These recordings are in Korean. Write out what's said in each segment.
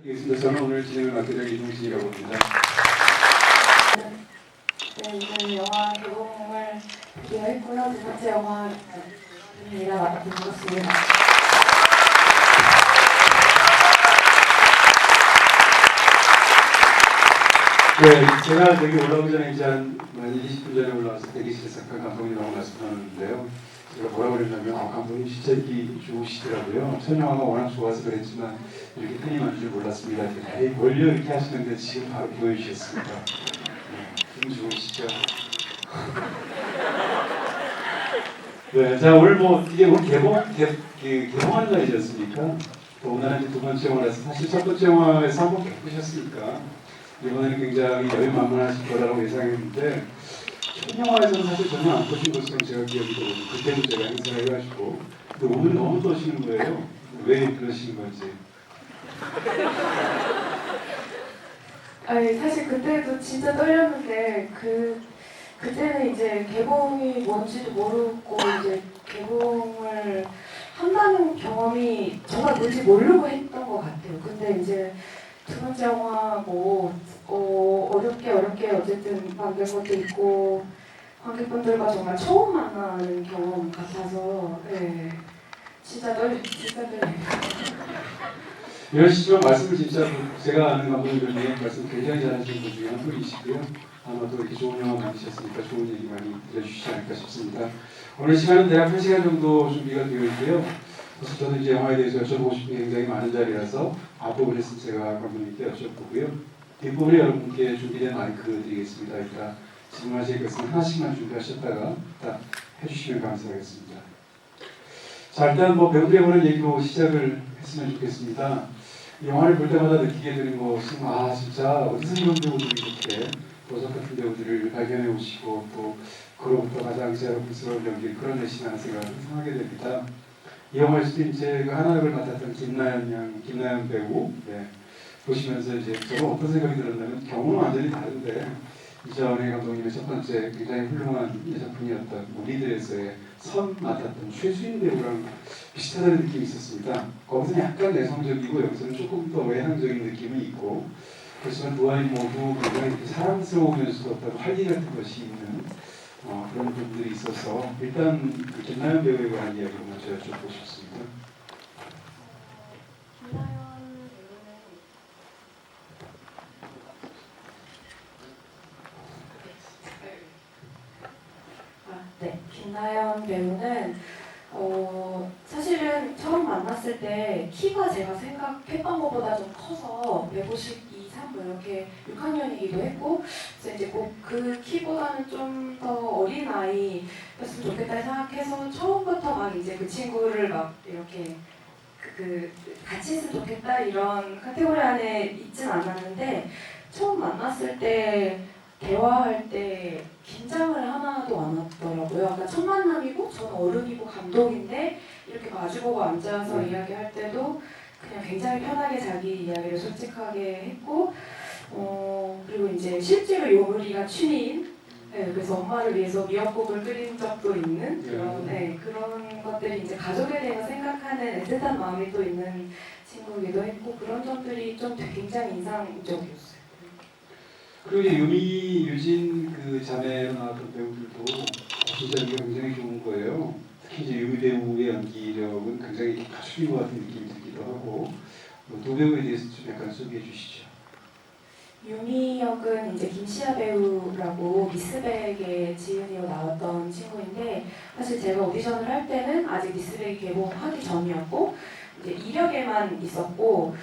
알겠습니다. 저는 오늘 진행을 맡게 될 이동진이라고 합니다. 네, 오늘 영화 개봉을 드디어 했고요. 두 번째 영화입니다. 맡게 되었습니다. 네, 제가 여기 올라오기 전에 이제 한 20분 전에 올라와서 대기실에서 잠깐 감독님하고 말씀하는데요. 제가 뭐라고 그랬냐면 감독님 진짜 인기 좋으시더라고요. 첫 영화가 워낙 좋아서 그랬지만 이렇게 팬이 많은 줄 몰랐습니다. 에이 뭘요 이렇게 하시는데 지금 바로 보여주셨습니다. 네, 너무 좋으시죠? 네, 자 오늘 이게 오늘 개봉하는 날이지 않습니까? 오늘은 이제 두 번째 영화라서 사실 첫 번째 영화에서 한번 겪으셨으니까 이번에는 굉장히 여유만만하실 거라고 예상했는데 첫 영화에서는 사실 전혀 안 떠신 것처럼 제가 기억이 되거든요. 그때도 제가 행사를 해가지고 근데 오늘 너무 떠시는 거예요. 왜 그러시는 건지. 아니, 사실 그때도 진짜 떨렸는데 그때는 이제 개봉이 뭔지도 모르고 이제 개봉을 한다는 경험이 정말 뭔지 모르고 했던 것 같아요. 근데 이제 두 번째 영화고 어렵게 어쨌든 만든 것도 있고 관객분들과 정말 처음 만나는 경험 같아서 네, 진짜 떨려요. 이러시지만 말씀을 진짜 제가 아는 감독님들 중에 말씀 굉장히 잘하시는 분 중에 한 분이시고요. 아마도 이렇게 좋은 영화 만드셨으니까 좋은 얘기 많이 들려주시지 않을까 싶습니다. 오늘 시간은 대략 1시간 정도 준비가 되어 있고요. 그래서 저는 이제 영화에 대해서 여쭤보고 싶은 게 굉장히 많은 자리라서 앞부분에서 제가 감독님께 여쭤보고요. 뒷부분에 여러분께 준비된 마이크 드리겠습니다. 이따 질문하실 것은 하나씩만 준비하셨다가 딱 해주시면 감사하겠습니다. 자, 일단 배우들에 관한 얘기로 시작을 했으면 좋겠습니다. 영화를 볼 때마다 느끼게 되는 것은 진짜 어디서 이런 배우들이 이렇게 도적 같은 배우들을 발견해 오시고 또 그로부터 가장 여러분스러운 연기 그런 내신하는 생각을 항상 하게 됩니다. 이 영화에서도 이제 그 하나역을 맡았던 김나연 배우 보시면서 이제 저는 어떤 생각이 들었냐면 경우는 완전히 다른데 이전에 감독님의 첫 번째 굉장히 훌륭한 작품이었던 우리들에서의 선 맡았던 최수인 배우랑 비슷하다는 느낌이 있었습니다. 거기서는 약간 내성적이고 여기서는 조금 더 외향적인 느낌이 있고 그렇지만 두 아이 모두 굉장히 사랑스러우면서도 어떤 활기 같은 것이 있는 그런 부분들이 있어서 일단 그 김나연 배우에 관한 이야기를 먼저 여쭤보고 싶습니다. 김나연 배우는 사실은 처음 만났을 때 키가 제가 생각했던 것보다 좀 커서 152, 3 이렇게 6학년이기도 했고 그래서 이제 꼭 그 키보다는 좀 더 어린 아이였으면 좋겠다 생각해서 처음부터 막 이제 그 친구를 막 이렇게 같이 했으면 좋겠다 이런 카테고리 안에 있진 않았는데 처음 만났을 때 대화할 때 긴장을 하나도 안 하더라고요. 그러니까 첫 만남이고 저는 어른이고 감독인데 이렇게 마주보고 앉아서 이야기할 때도 그냥 굉장히 편하게 자기 이야기를 솔직하게 했고 그리고 이제 실제로 요리가 취미인 그래서 엄마를 위해서 미역국을 끓인 적도 있는 그런 것들이 이제 가족에 대해서 생각하는 애틋한 마음이 또 있는 친구이기도 했고 그런 점들이 좀 굉장히 인상적이었어요. 그리고 이제 유미, 유진 그 자매로 나왔던 배우들도 진짜 이게 굉장히 좋은 거예요. 특히 이제 유미 배우의 연기력은 굉장히 가수인 것 같은 느낌이 들기도 하고 두 배우에 대해서 좀 약간 소개해 주시죠. 유미 역은 이제 김시아 배우라고 미스백의 지은이로 나왔던 친구인데 사실 제가 오디션을 할 때는 아직 미스백이 개봉하기 전이었고 이제 이력에만 있었고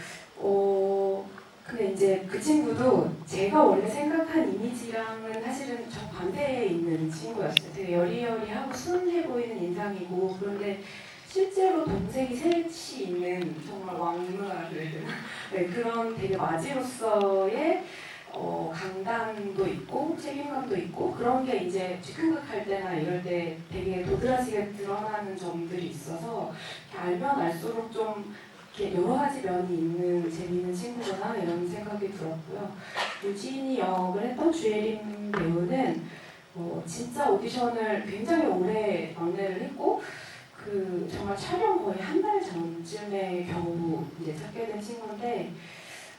근데 이제 그 친구도 제가 원래 생각한 이미지랑은 사실은 정반대에 있는 친구였어요. 되게 여리여리하고 순해 보이는 인상이고 그런데 실제로 동생이 셋이 있는 정말 왕누나라 그래야 되나? 그런 되게 마지로서의 강단도 있고 책임감도 있고 그런 게 이제 즉흥극할 때나 이럴 때 되게 도드라지게 드러나는 점들이 있어서 알면 알수록 좀 여러 가지 면이 있는 재미있는 친구구나 이런 생각이 들었고요. 유진이 역을 했던 주예림 배우는 진짜 오디션을 굉장히 오래 막내를 했고 정말 촬영 거의 한 달 전쯤에 겨우 이제 찾게 된 친구인데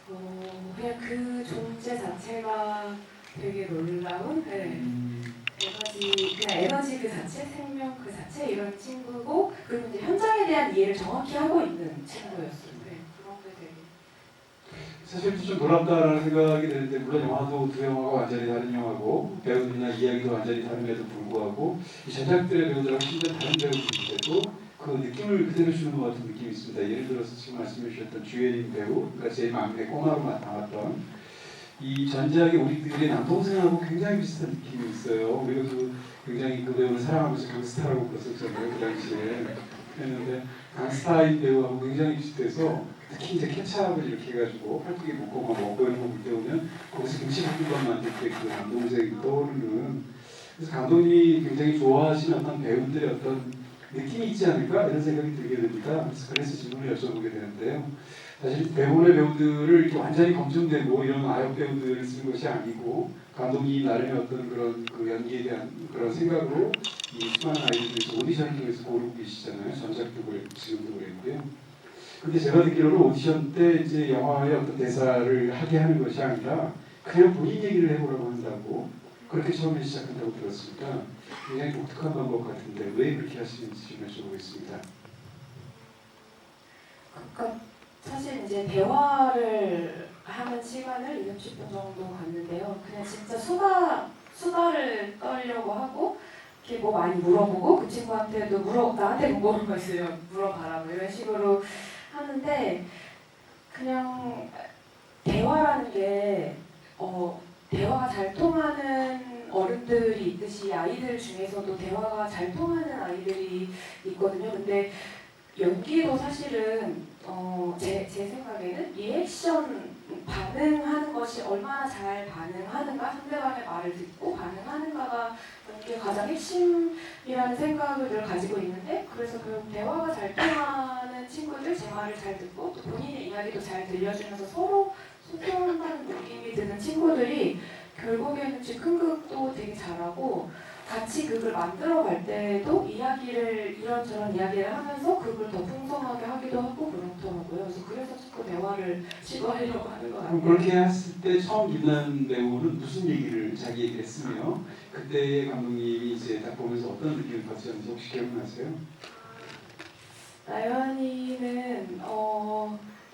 그냥 그 존재 자체가 되게 놀라운 그냥 에너지 그 자체, 생명 그 자체 이런 친구고 그리고 이제 현장에 대한 이해를 정확히 하고 있는 친구였어요. 네, 그런 게 되게 사실 좀 놀랍다라는 생각이 드는데 물론 영화도 두 영화가 완전히 다른 영화고 배우들이나 이야기도 완전히 다름에도 불구하고 이 전작들의 배우들하고 심지어 다른 배우들인데도 그 느낌을 그대로 주는 것 같은 느낌이 있습니다. 예를 들어서 지금 말씀해 주셨던 주예린 배우, 그러니까 제일 막내 꼬마로 나왔던 이 전작의 우리들의 남동생하고 굉장히 비슷한 느낌이 있어요. 우리도 굉장히 그 배우를 사랑하면서 강스타라고 불렀었잖아요. 그 당시에. 했는데 강스타인 배우하고 굉장히 비슷해서 특히 이제 케찹을 이렇게 해가지고 팔뚝에 묶고 막 먹고 이런 거 볼 때 보면 거기서 김치 볶음밥 만들 때 그 남동생이 떠오르는 그래서 감독님이 굉장히 좋아하시는 어떤 배우들의 어떤 느낌이 있지 않을까 이런 생각이 들게 됩니다. 그래서 질문을 여쭤보게 되는데요. 사실 대본의 배우들을 이렇게 완전히 검증되고 이런 아역 배우들을 쓰는 것이 아니고 감독이 나름의 어떤 그런 그 연기에 대한 그런 생각으로 이 수많은 아이들에서 오디션을 통해서 고르고 계시잖아요. 전작도 그랬고 지금도 그랬고요. 근데 제가 듣기로는 오디션 때 이제 영화의 어떤 대사를 하게 하는 것이 아니라 그냥 본인 얘기를 해보라고 한다고 그렇게 처음에 시작한다고 들었으니까 굉장히 독특한 방법 같은데 왜 그렇게 하시는지 좀 여쭤보겠습니다. 그러니까 사실 이제 대화를 하는 시간을 2, 30분 정도 갔는데요. 그냥 진짜 수다를 떨려고 하고 이렇게 뭐 많이 물어보고 그 친구한테도 나한테 궁금한 거 있으면 물어봐라 뭐 이런 식으로 하는데 그냥 대화라는 게 대화가 잘 통하는 어른들이 있듯이 아이들 중에서도 대화가 잘 통하는 아이들이 있거든요. 근데 연기도 사실은 제 생각에는 리액션 반응하는 것이 얼마나 잘 반응하는가 상대방의 말을 듣고 반응하는가가 연기의 가장 핵심이라는 생각을 늘 가지고 있는데 그래서 결국 대화가 잘 통하는 친구들 제 말을 잘 듣고 또 본인의 이야기도 잘 들려주면서 서로 소통한다는 느낌이 드는 친구들이 결국에는 즉흥극도 되게 잘하고 같이 극을 만들어 갈 때도 이런저런 이야기를 하면서 극을 더 풍성하게 하기도 하고 그렇더라고요. 그래서 자꾸 대화를 시도하려고 하는 것 같아요. 그렇게 했을 때 처음 김나연 배우는 무슨 자기 얘기를 했으며 그때 감독님이 이제 딱 보면서 어떤 느낌을 받으셨는지 혹시 기억나세요? 나연이는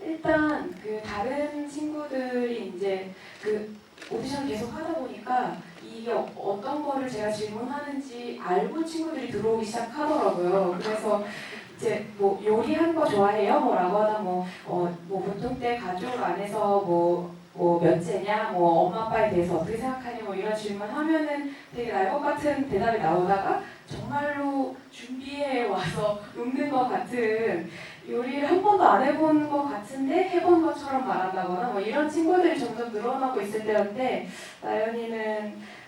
일단 그 다른 친구들이 이제 그 오디션 계속 하다 보니까 이게 어떤 거를 제가 질문하는지 알고 친구들이 들어오기 시작하더라고요. 그래서 이제 뭐 요리하는 거 좋아해요? 뭐라고 하다 뭐 보통 때 가족 안에서 뭐 몇째냐? 뭐 엄마 아빠에 대해서 어떻게 생각하냐? 뭐 이런 질문하면은 되게 날 것 같은 대답이 나오다가 정말로 준비해 와서 웃는 것 같은 요리를 한 번도 안 해본 것 같은데 해본 것처럼 말한다거나 뭐 이런 친구들이 점점 늘어나고 있을 때였는데 나연이는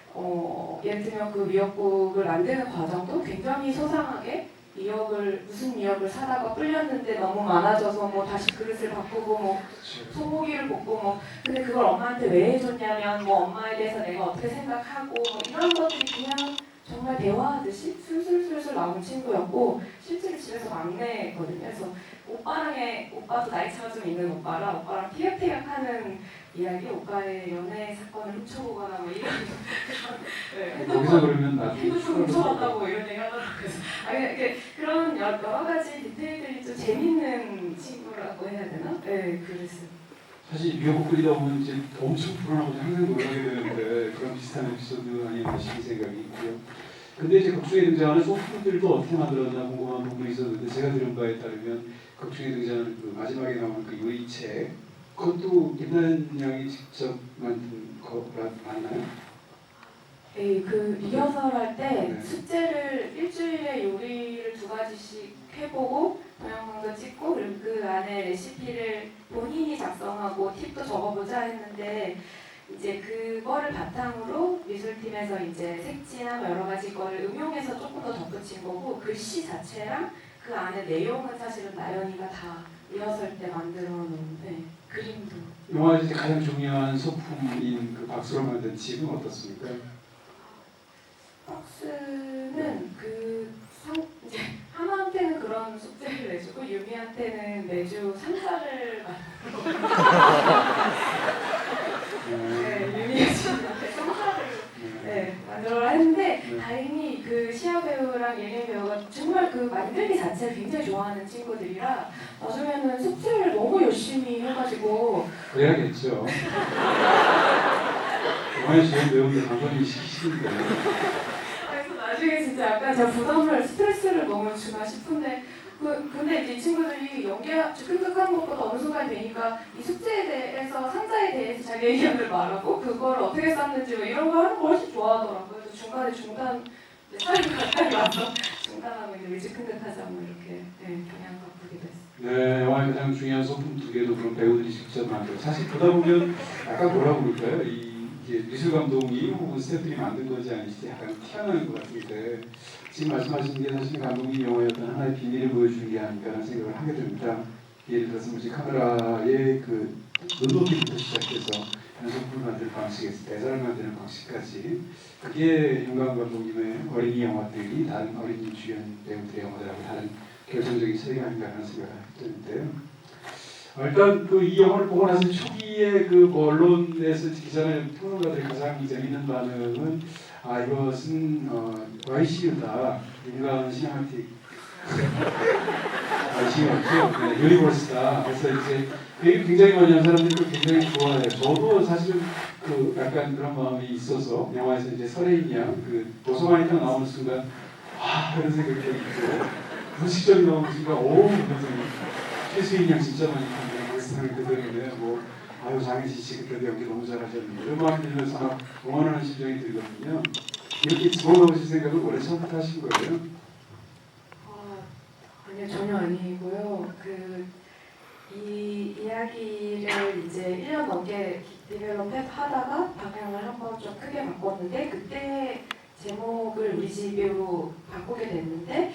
예를 들면 그 미역국을 만드는 과정도 굉장히 소상하게 무슨 미역을 사다가 불렸는데 너무 많아져서 뭐 다시 그릇을 바꾸고 뭐 소고기를 볶고 뭐 근데 그걸 엄마한테 왜 해줬냐면 뭐 엄마에 대해서 내가 어떻게 생각하고 뭐 이런 것들이 그냥 정말 대화하듯이 술술술술 나온 친구였고 실제로 집에서 막내거든요. 그래서 오빠도 나이차가 좀 있는 오빠랑 티격태격하는 이야기, 오빠의 연애 사건을 훔쳐보거나 뭐 이런 거기서 그러면 나중에 핸드폰 훔쳐봤다고 이런 얘기 하더라고요. 그런 여러 가지 디테일들이 좀 재밌는 친구라고 해야 되나? 네, 그랬어요. 사실 미역국 끓이다 보면 이제 엄청 불안하고 항상 놀라게 되는데 그런 비슷한 에피소드 아니었나 싶은 생각이 있고요. 근데 이제 극중에 등장하는 소품들도 어떻게 만들었나 궁금한 부분이 있었는데 제가 들은 바에 따르면 극중에 등장하는 그 마지막에 나오는 그 요리책 그것도 김나연 양이 직접 만든 거 맞나요? 네, 그 리허설 할 때 네. 숙제를 일주일에 요리를 2가지씩 해보고 동영상도 찍고 그리고 그 안에 레시피를 본인이 작성하고 팁도 적어보자 했는데 이제 그거를 바탕으로 미술팀에서 이제 색지나 여러 가지 거를 응용해서 조금 더 덧붙인 거고 글씨 자체랑 그 안에 내용은 사실은 나연이가 다 리허설 때 만들어 놓은 그림도. 영화에서 가장 중요한 소품인 그 박수로 만든 집은 어떻습니까? 박스는 이제 하나한테는 그런 숙제를 내주고 유미한테는 매주 상자를 만들어 만들기 자체를 굉장히 좋아하는 친구들이라 나중에는 숙제를 너무 열심히 해가지고 그래야겠죠. 영화의 주연 배우들 감독님이 시키시는데. 그래서 나중에 진짜 약간 제가 부담을 스트레스를 너무 주나 싶은데 근데 이제 이 친구들이 즉흥극하는 것보다 어느 순간 되니까 이 숙제에 대해서 상자에 대해서 자기 의견을 말하고 그걸 어떻게 썼는지 뭐 이런 거 하는 거 훨씬 좋아하더라고요. 그래서 중간에 사람이 가까이 와서 중단하고 이제 즉흥극하자 뭐 이렇게 경향 바꾸게 됐어요. 네, 영화의 가장 중요한 소품 두 개도 그런 배우들이 직접 만들고 사실 보다 보면 약간 뭐라고 그럴까요? 이게 미술 감독이 혹은 스태프들이 만든 건지 아닌지 약간 티가 나는 것 같은데 지금 말씀하신 게 사실 감독이 영화의 어떤 하나의 비밀을 보여주는 게 아닐까라는 생각을 하게 됩니다. 예를 들어서 뭐지 카메라의 그 눈높이부터 시작해서 연속을 만드는 방식에서 대사를 만드는 방식까지 그게 윤가은 감독님의 어린이 영화들이 다른 어린이 주연 배우들의 영화들하고 다른 결정적인 차이가 아닌가라는 생각을 하게 되는데요. 일단 그 이 영화를 보고 나서 초기에 그 언론에서 기자나 평론가들이 가장 재밌는 반응은 이것은 YCU다 윤가은 시네마틱 YCU 유니버스다. 그래서 이제 그 얘기 굉장히 많이 한 사람들도 굉장히 좋아해요. 저도 사실은 그 약간 그런 마음이 있어서 영화에서 이제 설혜인 양그 도서관에 딱 나오는 순간 그런 생각이 들고 무식적이 나오는 순간 그래서 최수인 양 진짜 많이 봤는데 그 사람이 그대로네 장혜진 씨 그때도 연기 너무 잘하셨는데 이런 마음이 들면서 막 응원하는 심정이 들거든요. 이렇게 집어넣으실 생각을 원래 처음부터 하신 거예요? 아니요, 전혀 아니고요. 이 이야기를 이제 1년 넘게 디벨롭 하다가 방향을 한번 좀 크게 바꿨는데 그때 제목을 우리 집으로 바꾸게 됐는데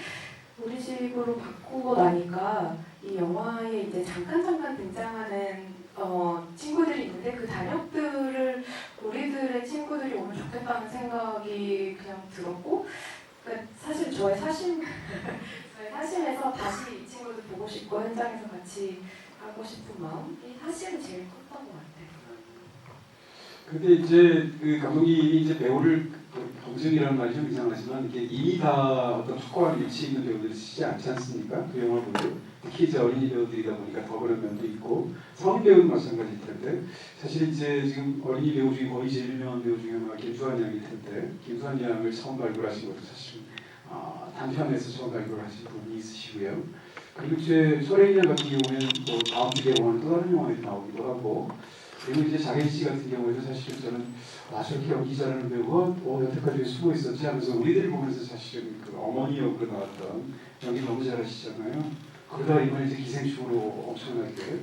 우리 집으로 바꾸고 나니까 이 영화에 이제 잠깐 등장하는 친구들이 있는데 그 단역들을 우리들의 친구들이 오면 좋겠다는 생각이 그냥 들었고 사실 저의 사심에서 다시 이 친구들 보고 싶고 현장에서 같이 하고 싶은 마음이 사실은 제일 컸던 것 같아요. 근데 이제 그 감독이 이제 배우를 검증이라는 말이 좀 이상하지만 이게 이미 다 어떤 확고한 위치에 있는 배우들을 쓰지 않지 않습니까? 그 영화를 보면 특히 이제 어린이 배우들이다 보니까 더 그런 면도 있고 성인 배우도 마찬가지일 텐데 사실 이제 지금 어린이 배우 중에 거의 제일 유명한 배우 중에 하나가 김수환 양일 텐데 김수환 양을 처음 발굴하신 것도 사실 단편에서 처음 발굴하신 분이 있으시고요. 그리고 이제 설혜인 양 같은 경우에는 또 다음 주에 영화는 또 다른 영화에 나오기도 하고 그리고 이제 장혜진 씨 같은 경우에도 사실은 저는 저렇게 연기 잘하는 배우가 여태까지 숨어 있었지 하면서 우리들을 보면서 사실은 그 어머니 역으로 나왔던 연기 너무 잘하시잖아요. 그러다가 이번에 이제 기생충으로 엄청나게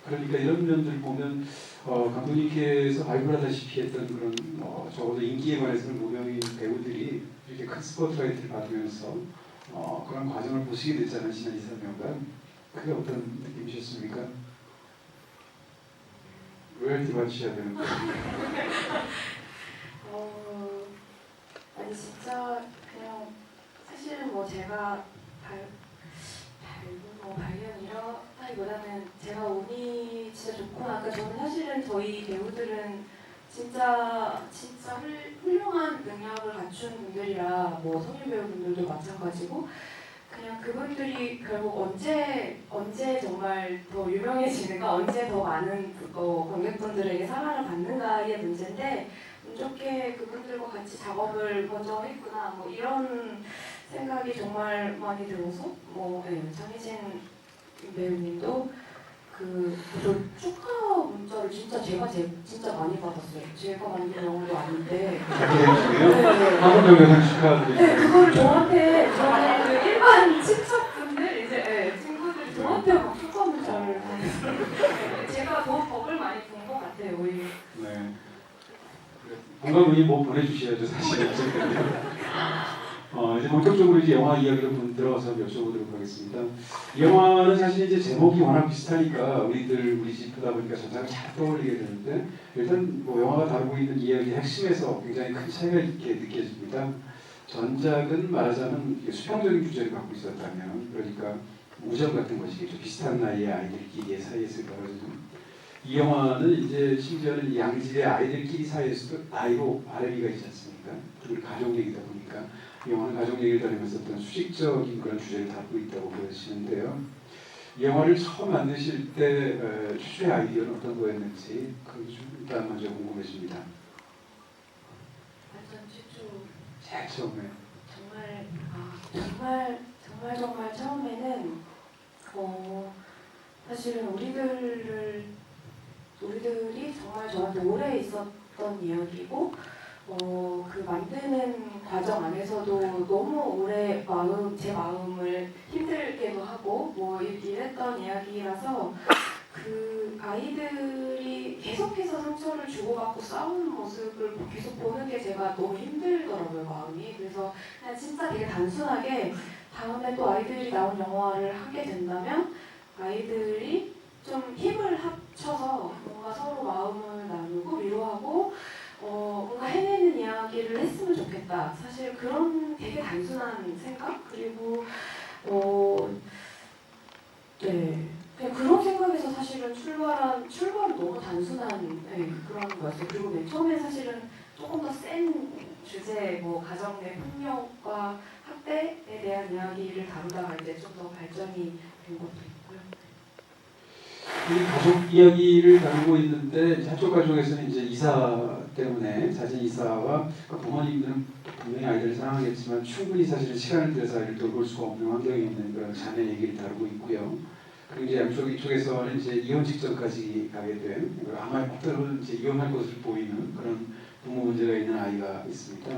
그러니까 이런 면들 보면 감독님께서 발굴하다시피 했던 그런 적어도 인기에 관해서는 무명인 배우들이 이렇게 큰 스포트라이트를 받으면서 그런 과정을 보시게 됐잖아요. 지난 2, 3년간. 그게 어떤 느낌이셨습니까? 로열티 받으셔야 되는 거예요. 아니 진짜 그냥 사실은 뭐 제가 발견 이렇다기보다는 제가 운이 진짜 좋구나. 그러니까 저는 사실은 저희 배우들은 진짜 훌륭한 능력을 갖춘 분들이라 뭐 성인 배우분들도 마찬가지고 그냥 그분들이 결국 언제 정말 더 유명해지는가 언제 더 많은 관객분들에게 사랑을 받는가의 문제인데 운 좋게 그분들과 같이 작업을 먼저 했구나 뭐 이런 생각이 정말 많이 들어서 장혜진 배우님도 저 축하 문자를 진짜 많이 받았어요. 제가 만든 영화도 아닌데. 한국 영상 축하드립니다. 네, 그걸 저한테 그 일반 친척분들 친구들이 저한테 막 축하 문자를 보냈어요. 제가 더 덕을 많이 본 것 같아요, 오히려. 네. 건강문의 보내주셔야죠, 사실. 이제 본격적으로 이제 영화 이야기로 들어가서 여쭤보도록 하겠습니다. 이 영화는 사실 이제 제목이 워낙 비슷하니까 우리 집 보다 보니까 전작을 잘 떠올리게 되는데 일단 영화가 다루고 있는 이야기의 핵심에서 굉장히 큰 차이가 있게 느껴집니다. 전작은 말하자면 수평적인 주제를 갖고 있었다면 그러니까 우정 같은 것이겠죠. 비슷한 나이의 아이들끼리 사이에서 벌어지는 이 영화는 이제 심지어는 이 양질의 아이들끼리 사이에서도 나이로 바람이가 있지 않습니까? 그리고 가족 얘기다 보니까 이 영화는 가족 얘기를 다루면서 어떤 수직적인 그런 주제를 다루고 있다고 보여지는데요. 이 영화를 처음 만드실 때 최초의 아이디어는 어떤 거였는지 그 좀 일단 먼저 궁금해집니다. 완전 최초 제일 처음에. 정말 처음에는 사실은 우리들이 정말 저한테 오래 있었던 이야기고 그 만드는 과정 안에서도 너무 오래 제 마음을 힘들게도 하고 뭐 이랬던 이야기라서 그 아이들이 계속해서 상처를 주고받고 싸우는 모습을 계속 보는 게 제가 너무 힘들더라고요, 마음이. 그래서 그냥 진짜 되게 단순하게 다음에 또 아이들이 나온 영화를 하게 된다면 아이들이 좀 힘을 합쳐서 뭔가 서로 마음을 나누고 위로하고 뭔가 해내는 이야기를 했으면 좋겠다. 사실 그런 되게 단순한 생각? 그리고 네. 그냥 그런 생각에서 사실은 출발은 너무 단순한 그런 거였어요. 그리고 맨 처음에 사실은 조금 더 센 주제, 뭐 가정 내 폭력과 학대에 대한 이야기를 다루다가 이제 좀 더 발전이 된 것도 있고요. 이 가족 이야기를 다루고 있는데 한쪽 가족에서는 이제 이사 때문에 자진 이사와 그러니까 부모님들은 분명히 아이들을 사랑하겠지만 충분히 사실은 시간을 들여서 아이를 돌볼 수가 없는 환경에 있는 그런 자녀 얘기를 다루고 있고요. 그리고 이제 양쪽 이쪽에서는 이제 이혼 직전까지 가게 된 아마 때로는 이제 이혼할 것으로 보이는 그런 부모 문제가 있는 아이가 있습니다.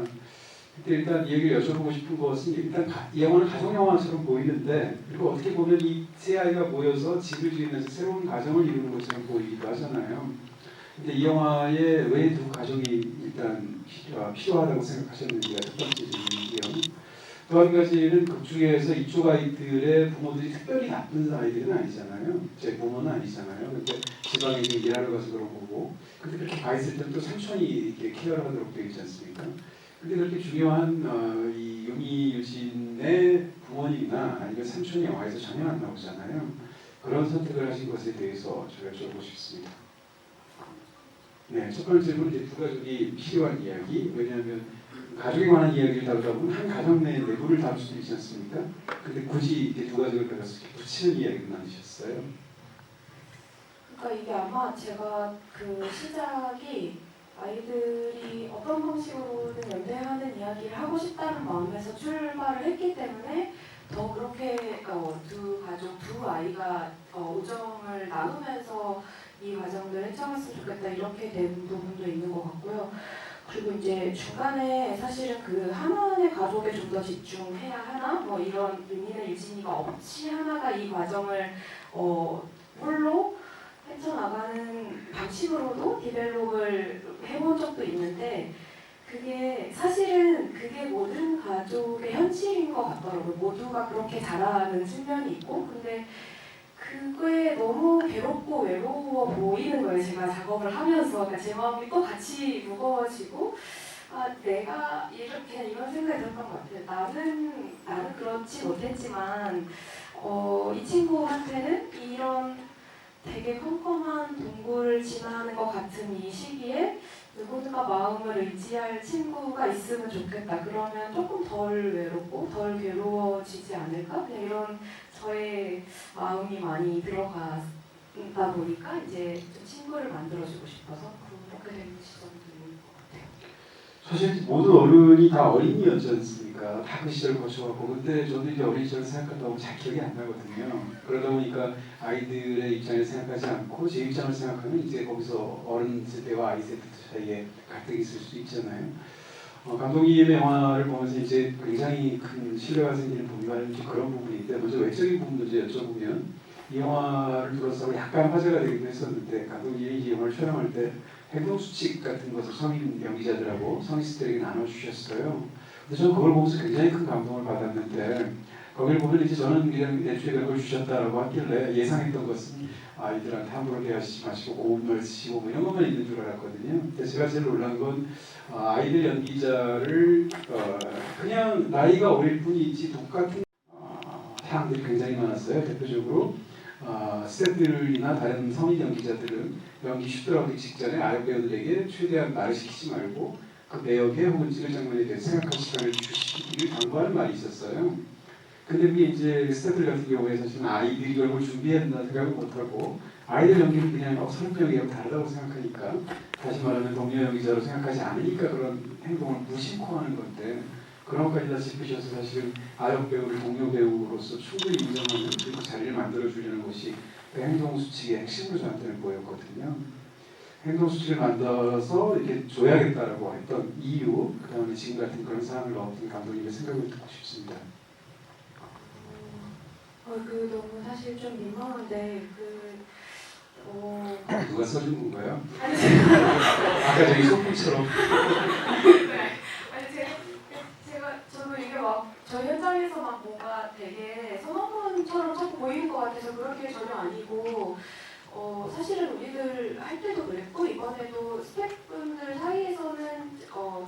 그때 일단 이 얘기를 여쭤보고 싶은 것은 일단 이 영화는 가족 영화처럼 보이는데 그리고 어떻게 보면 이 세 아이가 모여서 집을 지으면서 새로운 가정을 이루는 것처럼 보이기도 하잖아요. 근데 이 영화에 왜 두 가족이 일단 필요하다고 생각하셨는지가 첫 번째 질문이고요. 또 한 가지는 극 중에서 이쪽 아이들의 부모들이 특별히 나쁜 아이들은 아니잖아요. 제 부모는 아니잖아요. 근데 지방에 지금 일하러 가서 그런 거고. 근데 그렇게 가 있을 때는 또 삼촌이 이렇게 케어를 하도록 되어 있지 않습니까? 근데 그렇게 중요한 이 유미 유진의 부모님이나 아니면 삼촌이 영화에서 전혀 안 나오잖아요. 그런 선택을 하신 것에 대해서 제가 여쭤보고 싶습니다. 네, 첫 번째 질문은 이제 두 가족이 필요한 이야기. 왜냐하면 가족에 관한 이야기를 다루다 보면 한 가정 내 내부를 다룰 수도 있지 않습니까? 근데 굳이 이렇게 두 가족을 가서 붙이는 이야기를 나누셨어요. 그러니까 이게 아마 제가 그 시작이 아이들이 어떤 방식으로든 연대하는 이야기를 하고 싶다는 마음에서 출발을 했기 때문에 더 그렇게 두 가족, 두 아이가 우정을 나누면서 이 과정을 헤쳐갔으면 좋겠다 이렇게 된 부분도 있는 것 같고요. 그리고 이제 중간에 사실은 그 하나의 가족에 좀 더 집중해야 하나 뭐 이런 윤희나 유진이가 없이 하나가 이 과정을 홀로 헤쳐나가는 방식으로도 디벨롭을 해본 적도 있는데 그게 사실은 그게 모든 가족의 현실인 것 같더라고요. 모두가 그렇게 자라는 측면이 있고 근데 그게 너무 괴롭고 외로워 보이는 거예요. 제가 작업을 하면서 그러니까 제 마음이 또 같이 무거워지고 내가 이렇게 이런 생각이 들었던 것 같아요. 나는 그렇지 못했지만 이 친구한테는 이런 되게 컴컴한 동굴을 지나는 것 같은 이 시기에 누군가 마음을 의지할 친구가 있으면 좋겠다. 그러면 조금 덜 외롭고 덜 괴로워지지 않을까? 그냥 이런 저의 마음이 많이 들어가다 보니까 이제 좀 친구를 만들어주고 싶어서 그렇게 된 시점도 있는 것 같아요. 사실 모든 어른이 다 어린이였지 않습니까? 다 그 시절을 거쳐왔고 근데 저도 이제 어린 시절을 생각하다 보면 잘 기억이 안 나거든요. 그러다 보니까 아이들의 입장을 생각하지 않고 제 입장을 생각하면 이제 거기서 어른 세대와 아이 세대 사이에 갈등이 있을 수 있잖아요. 감독님의 영화를 보면서 이제 굉장히 큰 신뢰가 생기는 부분이 그런 부분인데 먼저 외적인 부분 먼저 여쭤보면 이 영화를 들어서 약간 화제가 되기도 했었는데 감독님이 이 영화를 촬영할 때 행동 수칙 같은 것을 성인 연기자들하고 성인들에게 나눠주셨어요. 근데 저는 그걸 보면서 굉장히 큰 감동을 받았는데 거기를 보면 이제 저는 그냥 애초에 그런 걸 주셨다라고 하길래 예상했던 것은 아이들한테 함부로 대하시지 마시고 고운말 쓰시고 뭐 이런 것만 있는 줄 알았거든요. 근데 제가 제일 놀란 건 아이들 연기자를 그냥 나이가 어릴 뿐이지 똑같은 사항들이 굉장히 많았어요. 대표적으로 스태프들이나 다른 성인 연기자들은 연기 슛 들어가기 직전에 아역 배우들에게 최대한 말을 시키지 말고 그 배역에 혹은 찍을 장면에 대해서 생각할 시간을 주시기를 당부하는 말이 있었어요. 근데 그게 이제 스태프들 같은 경우에 사실은 아이들이 그런 걸 준비했나 생각을 못하고 아이들 연기는 그냥 서른 명이랑 다르다고 생각하니까 다시 말하면 동료 연기자로 생각하지 않으니까 그런 행동을 무심코 하는 건데 그런 것까지 다 짚으셔서 사실은 아역 배우를 동료 배우로서 충분히 인정하는 그리고 자리를 만들어주려는 것이 그 행동 수칙의 핵심으로 저한테는 보였거든요. 행동 수칙을 만들어서 이렇게 줘야겠다라고 했던 이유, 그 다음에 지금 같은 그런 상황을 넣었던 감독님의 생각을 듣고 싶습니다. 너무 사실 좀 민망한데 누가 써준 건가요? 아니 아까 저기 소품처럼. 저도 이게 막 저 현장에서 막 뭔가 되게 선호분처럼 자꾸 보이는 것 같아서 그런 게 전혀 아니고 사실은 우리들 할 때도 그랬고 이번에도 스태프분들 사이에서는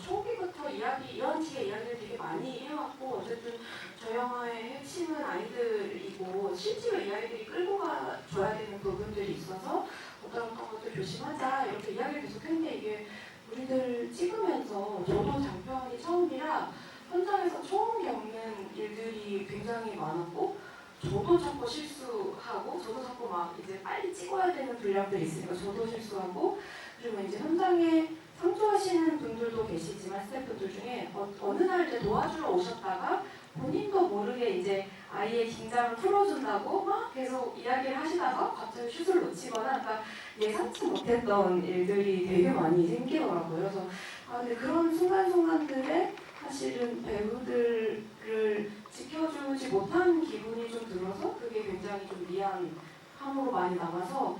초기부터 이런 식의 이야기를 되게 많이 해왔고 어쨌든 저 영화의 핵심은 아이들이고 실제로 이 아이들이 끌고 가줘야 되는 부분들이 있어서 어떤 것도 조심하자 이렇게 이야기를 계속 했는데 이게 우리들 찍으면서 저도 장편이 처음이라 현장에서 처음 겪는 일들이 굉장히 많았고 저도 자꾸 실수하고 저도 자꾸 막 이제 빨리 찍어야 되는 분량들이 있으니까 저도 실수하고 그리고 이제 현장에 상주하시는 분들도 계시지만 스태프분들 중에 어느 날 이제 도와주러 오셨다가 본인도 모르게 이제 아이의 긴장을 풀어준다고 막 계속 이야기를 하시다가 갑자기 슛을 놓치거나 그러니까 예상치 못했던 일들이 되게 많이 생기더라고요. 그래서 근데 그런 순간순간들에 사실은 배우들을 지켜주지 못한 기분이 좀 들어서 그게 굉장히 좀 미안함으로 많이 남아서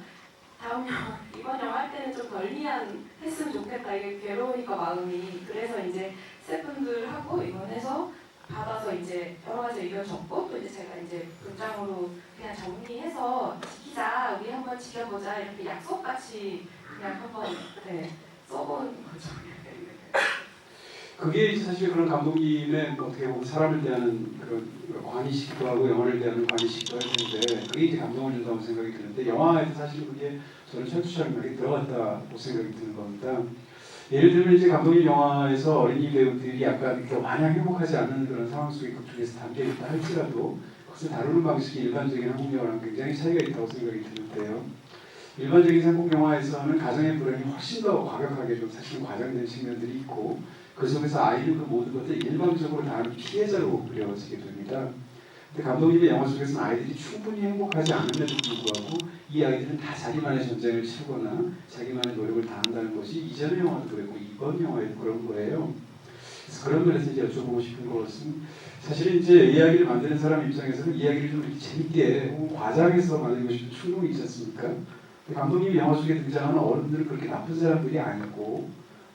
이번 영화 할 때는 좀 덜 미안했으면 좋겠다. 이게 괴로우니까 마음이. 그래서 이제 스태프분들하고 이번에서 받아서 이제 여러 가지 의견 적고 또 이제 제가 이제 문장으로 그냥 정리해서 지키자, 우리 한번 지켜보자 이렇게 약속같이 그냥 한번 써본 거죠. 그게 사실 그런 감독님의 어떻게 보면 사람을 대하는 그런 관이식도 하고 영화를 대하는 관이식도 할 텐데 그게 이제 감동을 준다고 생각이 드는데 영화에도 사실 그게 저는 철두철미하게 들어갔다고 생각이 드는 겁니다. 예를 들면 이제 감독님 영화에서 어린이 배우들이 약간 이렇게 마냥 행복하지 않은 그런 상황 속에 극중에서 담겨 있다 할지라도 그것을 다루는 방식이 일반적인 한국 영화랑 굉장히 차이가 있다고 생각이 드는데요. 일반적인 한국 영화에서는 가정의 불행이 훨씬 더 과격하게 좀 사실은 과장된 측면들이 있고 그 속에서 아이는 그 모든 것들을 일방적으로 다하는 피해자로 그려지게 됩니다. 근데 감독님의 영화 속에서는 아이들이 충분히 행복하지 않음에도 불구하고 이 아이들은 다 자기만의 전쟁을 치거나 자기만의 노력을 다한다는 것이 이전의 영화도 그랬고 이번 영화에도 그런 거예요. 그래서 그런 면에서 이제 여쭤보고 싶은 것은 사실 이제 이야기를 만드는 사람 입장에서는 이야기를 좀 이렇게 재밌게 혹은 과장해서 만들고 싶은 충동이 있지 않습니까? 감독님이 영화 속에 등장하는 어른들은 그렇게 나쁜 사람들이 아니고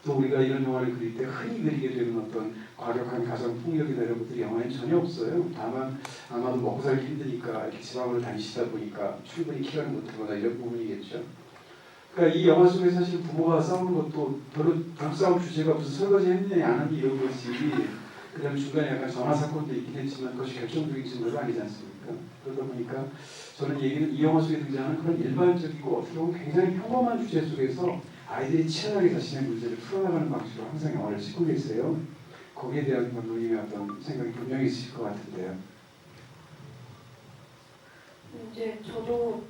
또 우리가 이런 영화를 그릴 때 흔히 그리게 되는 어떤 과격한 가정 폭력이나 이런 것들이 영화에는 전혀 없어요. 다만 아마도 먹고 살기 힘드니까 이렇게 지방으로 다니시다 보니까 충분히 키가를 못하거나 이런 부분이겠죠. 그러니까 이 영화 속에 사실 부모가 싸우는 것도 별로 부부싸움 주제가 무슨 설거지 했느냐 안 했느냐 이런 거지. 그다음에 중간에 약간 전화 사건도 있긴 했지만 그것이 결정적인 증거도 아니지 않습니까? 그러다 보니까 저는 이 영화 속에 등장하는 그런 일반적이고 어떻게 보면 굉장히 평범한 주제 속에서 아이들이 치열하게 자신의 문제를 풀어나가는 방식으로 항상 영화를 찍고 계세요. 거기에 대한 감독님의 어떤 생각이 분명히 있으실 것 같은데요. 이제 저도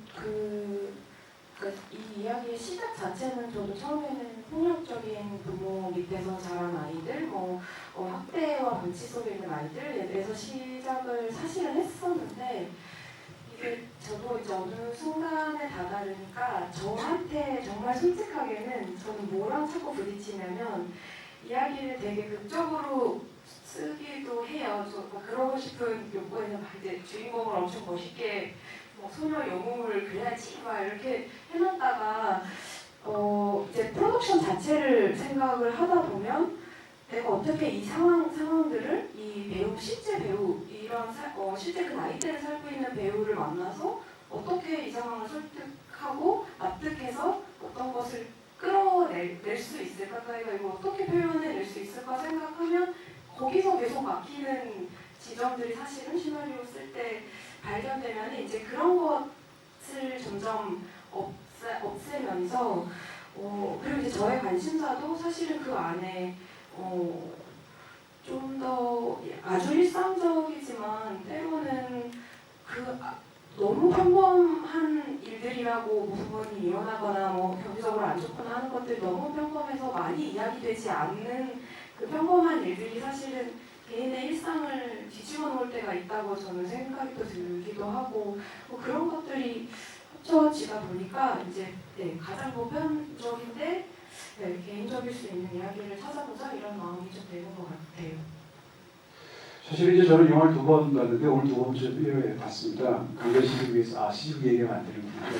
이 이야기의 시작 자체는 저도 처음에는 폭력적인 부모 밑에서 자란 아이들, 학대와 방치 속에 있는 아이들에서 시작을 사실은 했었는데 이게 저도 이제 어느 순간에 다다르니까 저한테 정말 솔직하게는 저는 뭐랑 자꾸 부딪히냐면 이야기를 되게 극적으로 쓰기도 해요. 그러고 싶은 욕구에서 막 이제 주인공을 엄청 멋있게 소녀 영웅을 그려야지 막 이렇게 해놨다가 이제 프로덕션 자체를 생각을 하다 보면 내가 어떻게 이 상황들을 이 배우 실제 배우 실제 그 나이대를 살고 있는 배우를 만나서 어떻게 이 상황을 설득하고 납득해서 어떤 것을 끌어낼 수 있을까? 내가 이거 어떻게 표현해낼 수 있을까 생각하면 거기서 계속 막히는 지점들이 사실은 시나리오 쓸 때 발견되면 이제 그런 것을 것을 점점 없애면서 그리고 이제 저의 관심사도 사실은 그 안에 좀 더 아주 일상적이지만 때로는 너무 평범한 일들이라고 부모님 이혼하거나 뭐 경제적으로 안 좋거나 하는 것들 너무 평범해서 많이 이야기되지 않는 그 평범한 일들이 사실은 개인의 일상을 뒤집어 놓을 때가 있다고 저는 생각이 또 들기도 하고 그런 것들이 합쳐지다 보니까 이제 가장 보편적인데 개인적일 수 있는 이야기를 찾아보자 이런 마음이 좀 되는 것 같아요. 사실 이제 저는 영화를 2번 봤는데 오늘 2번째 봤습니다. 강변시를 위해서 시중 얘기가 안 되는구나.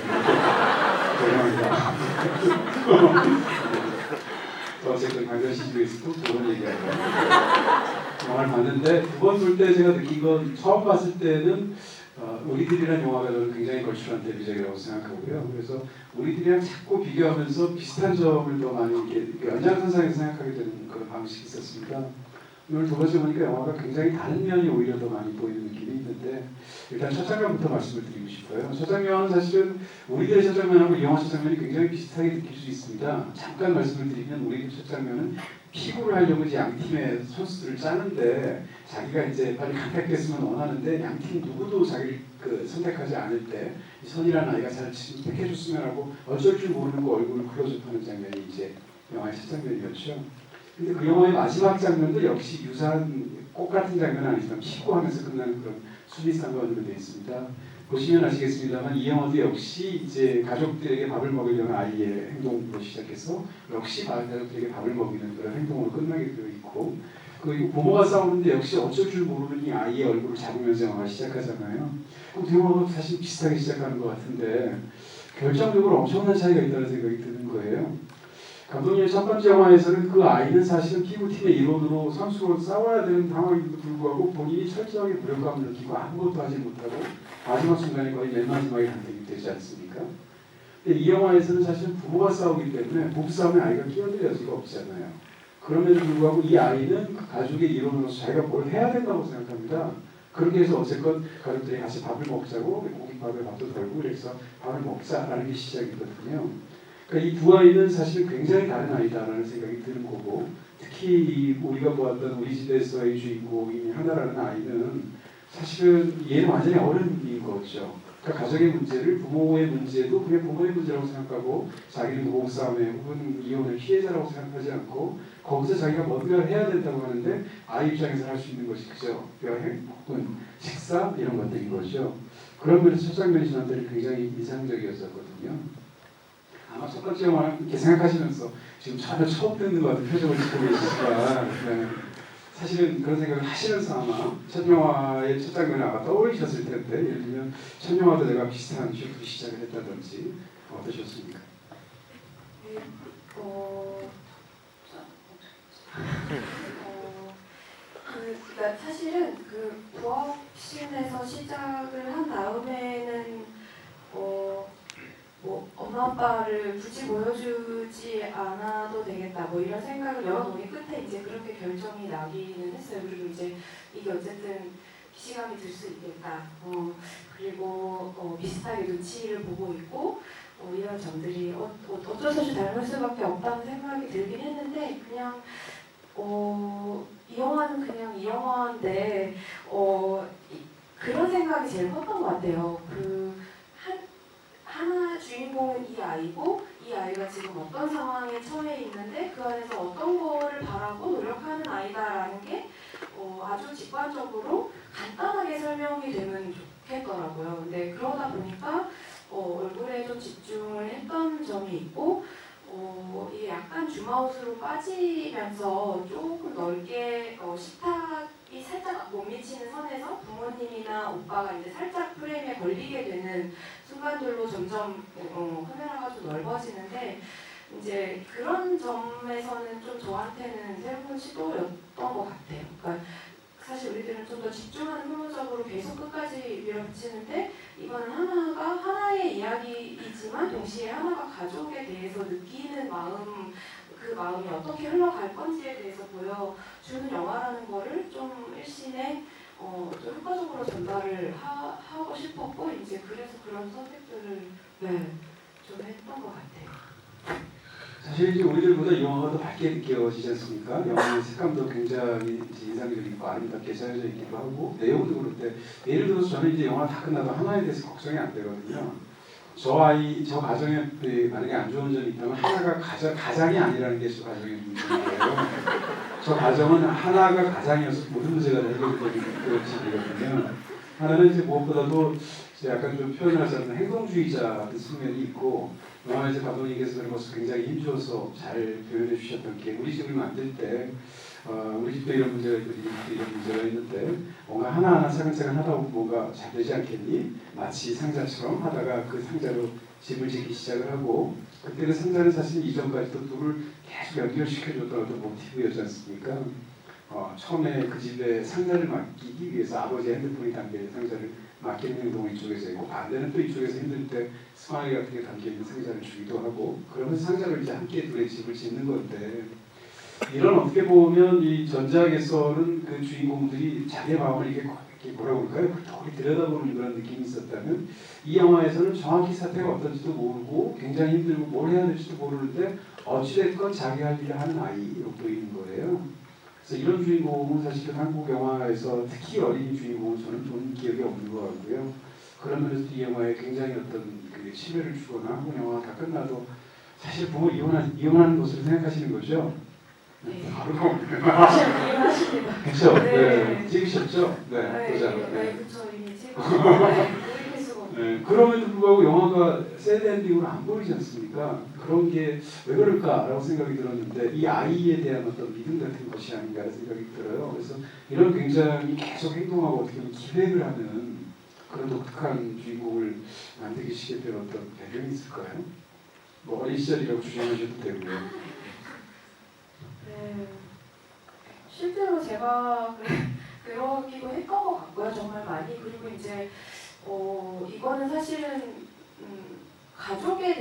죄송합니다. 어쨌든 강변시를 위해서 또 2번 얘기하고 영화를 봤는데 2번 볼 때 제가 느낀 건 처음 봤을 때는 우리들이란 영화가 저는 굉장히 걸출한 데뷔작이라고 생각하고요. 그래서 우리들이랑 자꾸 비교하면서 비슷한 점을 더 많이 이렇게 연장선상에서 생각하게 되는 그런 방식이 있었습니다. 오늘 2번째 보니까 영화가 굉장히 다른 면이 오히려 더 많이 보이는 느낌이 있는데 일단 첫 장면부터 말씀을 드리고 싶어요. 첫 장면은 사실은 우리들의 첫 장면하고 이 영화 첫 장면이 굉장히 비슷하게 느낄 수 있습니다. 잠깐 말씀을 드리면 우리들 첫 장면은 피구를 하려고 이제 양 팀의 선수들을 짜는데 자기가 이제 빨리 강타했으면 원하는데 양 팀 누구도 자기를 선택하지 않을 때 이 선이라는 아이가 잘 택해줬으면 하고 어쩔 줄 모르는 거 얼굴을 클로즈업하는 장면이 이제 영화의 첫 장면이었죠. 근데 그 영화의 마지막 장면도 역시 유사한 꽃 같은 장면은 아니지만 피고하면서 끝나는 그런 수비상관으로 되어 있습니다. 보시면 아시겠습니다만 이 영화도 역시 이제 가족들에게 밥을 먹이려는 아이의 행동으로 시작해서 역시 가족들에게 밥을 먹이는 그런 행동으로 끝나게 되어 있고 그리고 부모가 싸우는데 역시 어쩔 줄 모르는 이 아이의 얼굴을 잡으면서 영화가 시작하잖아요. 그 영화도 사실 비슷하게 시작하는 것 같은데 결정적으로 엄청난 차이가 있다는 생각이 드는 거예요. 감독님의 첫 번째 영화에서는 그 아이는 사실은 피구팀의 일원으로 선수로 싸워야 되는 상황임에도 불구하고 본인이 철저하게 무력감을 느끼고 아무것도 하지 못하고 마지막 순간에 거의 맨 마지막에 단독이 되지 않습니까? 근데 이 영화에서는 사실 부부가 싸우기 때문에 부부싸움에 아이가 끼어들 여지가 없잖아요. 그럼에도 불구하고 이 아이는 그 가족의 일원으로서 자기가 뭘 해야 된다고 생각합니다. 그렇게 해서 어쨌건 가족들이 같이 밥을 먹자고 고깃밥에 밥도 덜고 그래서 밥을 먹자라는 게 시작이거든요. 그러니까 이 두 아이는 사실 굉장히 다른 아이다라는 생각이 드는 거고 특히 우리가 보았던 우리 집에서의 주인공인 하나라는 아이는 사실은 얘는 완전히 어른인 거죠. 그러니까 가정의 문제를 부모의 문제도 그냥 부모의 문제라고 생각하고 자기는 부부싸움에 혹은 이혼의 피해자라고 생각하지 않고 거기서 자기가 뭔가를 해야 된다고 하는데 아이 입장에서 할 수 있는 것이 그죠. 여행 혹은 식사 이런 것들인 거죠. 그런 면에서 첫 장면이 저한테는 굉장히 인상적이었었거든요. 아마 첫 번째 영화는 이렇게 생각하시면서 지금 전혀 처음 듣는 것 같은 표정을 짓고 계시니까 사실은 그런 생각을 하시면서 아마 첫 영화의 첫 장면을 아마 떠올리셨을 텐데 예를 들면 첫 영화도 내가 비슷한 슈트로 시작을 했다든지 어떠셨습니까? 그러니까 사실은 그 부업신에서 시작을 한 다음에는 뭐 엄마 아빠를 굳이 보여주지 않아도 되겠다 뭐 이런 생각을 열어보니 끝에 이제 그렇게 결정이 나기는 했어요. 그리고 이제 이게 어쨌든 시간이 들 수 있겠다. 그리고 비슷하게 눈치를 보고 있고 이런 점들이 어쩔 수 없이 닮을 수밖에 없다는 생각이 들긴 했는데 그냥 이 영화는 그냥 이 영화인데 그런 생각이 제일 컸던 것 같아요. 하나 주인공은 이 아이고 이 아이가 지금 어떤 상황에 처해 있는데 그 안에서 어떤 거를 바라고 노력하는 아이다라는 게 아주 직관적으로 간단하게 설명이 되면 좋겠더라고요. 근데 그러다 보니까 얼굴에 좀 집중을 했던 점이 있고 이게 약간 줌아웃으로 빠지면서 조금 넓게 식탁이 살짝 못 미치는 선에서 부모님이나 오빠가 이제 살짝 프레임에 걸리게 되는 순간들로 점점 카메라가 좀 넓어지는데 이제 그런 점에서는 좀 저한테는 새로운 시도였던 것 같아요. 그러니까 사실 우리들은 좀 더 집중하는 흐뭇적으로 계속 끝까지 밀어붙이는데 이거는 하나의 이야기이지만 동시에 하나가 가족에 대해서 느끼는 마음, 그 마음이 어떻게 흘러갈 건지에 대해서 보여주는 영화라는 거를 좀 일신에 좀 효과적으로 전달을 하고 싶었고 이제 그래서 그런 선택들을 좀 했던 것 같아요. 사실 이제 우리들보다 이 영화가 더 밝게 느껴지지 않습니까? 영화의 색감도 굉장히 이제 인상적이고 아름답게 짜여져 있기도 하고 내용도 그런데 예를 들어서 저는 이제 영화 다 끝나도 하나에 대해서 걱정이 안 되거든요. 저 가정에 만약에 안 좋은 점이 있다면 하나가 가장이 아니라는 게 저 가정의 문제예요. 저 가정은 하나가 가장이어서 모든 문제가 해결되는 그런 집이거든요. 하나는 이제 무엇보다도 이제 약간 좀 표현하자면 행동주의자 같은 측면이 있고 영화에서 감독님께서 그런 것을 굉장히 힘줘서 잘 표현해 주셨던 게 우리 집을 만들 때 우리 집도 이런 문제가 있고 우리 집도 이런 문제가 있는데 뭔가 하나하나 차근차근 하다 보면 뭔가 잘 되지 않겠니? 마치 상자처럼 하다가 그 상자로 집을 짓기 시작을 하고 그때 그 상자는 사실 이전까지도 둘을 계속 연결시켜줬던 어떤 모티브였지 않습니까? 처음에 그 집에 상자를 맡기기 위해서 아버지의 핸드폰이 담겨있는 상자를 맡기는 행동을 이쪽에서 했고 반대는 또 이쪽에서 힘들 때 스마일 같은 게 담겨있는 상자를 주기도 하고 그러면서 상자를 이제 함께 둘의 집을 짓는 건데 이런 어떻게 보면 이 전작에서는 그 주인공들이 자기의 마음을 이렇게 뭐라고 그럴까요? 덕히 들여다보는 그런 느낌이 있었다면 이 영화에서는 정확히 사태가 어떤지도 모르고 굉장히 힘들고 뭘 해야 될지도 모르는데 어찌됐건 자기 할 일을 하는 아이로 보이는 거예요. 그래서 이런 주인공은 사실은 한국 영화에서 특히 어린 주인공은 저는 본 기억이 없는 것 같고요. 그런 면에서 이 영화에 굉장히 어떤 그 심혈을 주거나 한국 영화가 다 끝나도 사실 부모 이혼하는 것으로 생각하시는 거죠? 네. 바로 이해하십니다. 그렇죠. 네. 네. 찍으셨죠? 네. 도장. 네. 그쵸. 이미 찍고 돌이킬 수가 없는. 네. 그럼에도 불구하고 영화가 새드 엔딩으로 안 보이지 않습니까? 그런 게 왜 그럴까라고 생각이 들었는데 이 아이에 대한 어떤 믿음 같은 것이 아닌가 생각이 들어요. 그래서 이런 굉장히 계속 행동하고 어떻게 보면 기획을 하는 그런 독특한 주인공을 만들게 된 어떤 배경이 있을까요? 뭐 어린 시절이라고 주장하셔도 되고요. 네. 실제로 제가 그러기도 했던 것 같고요. 정말 많이. 그리고 이제 이거는 사실은 가족에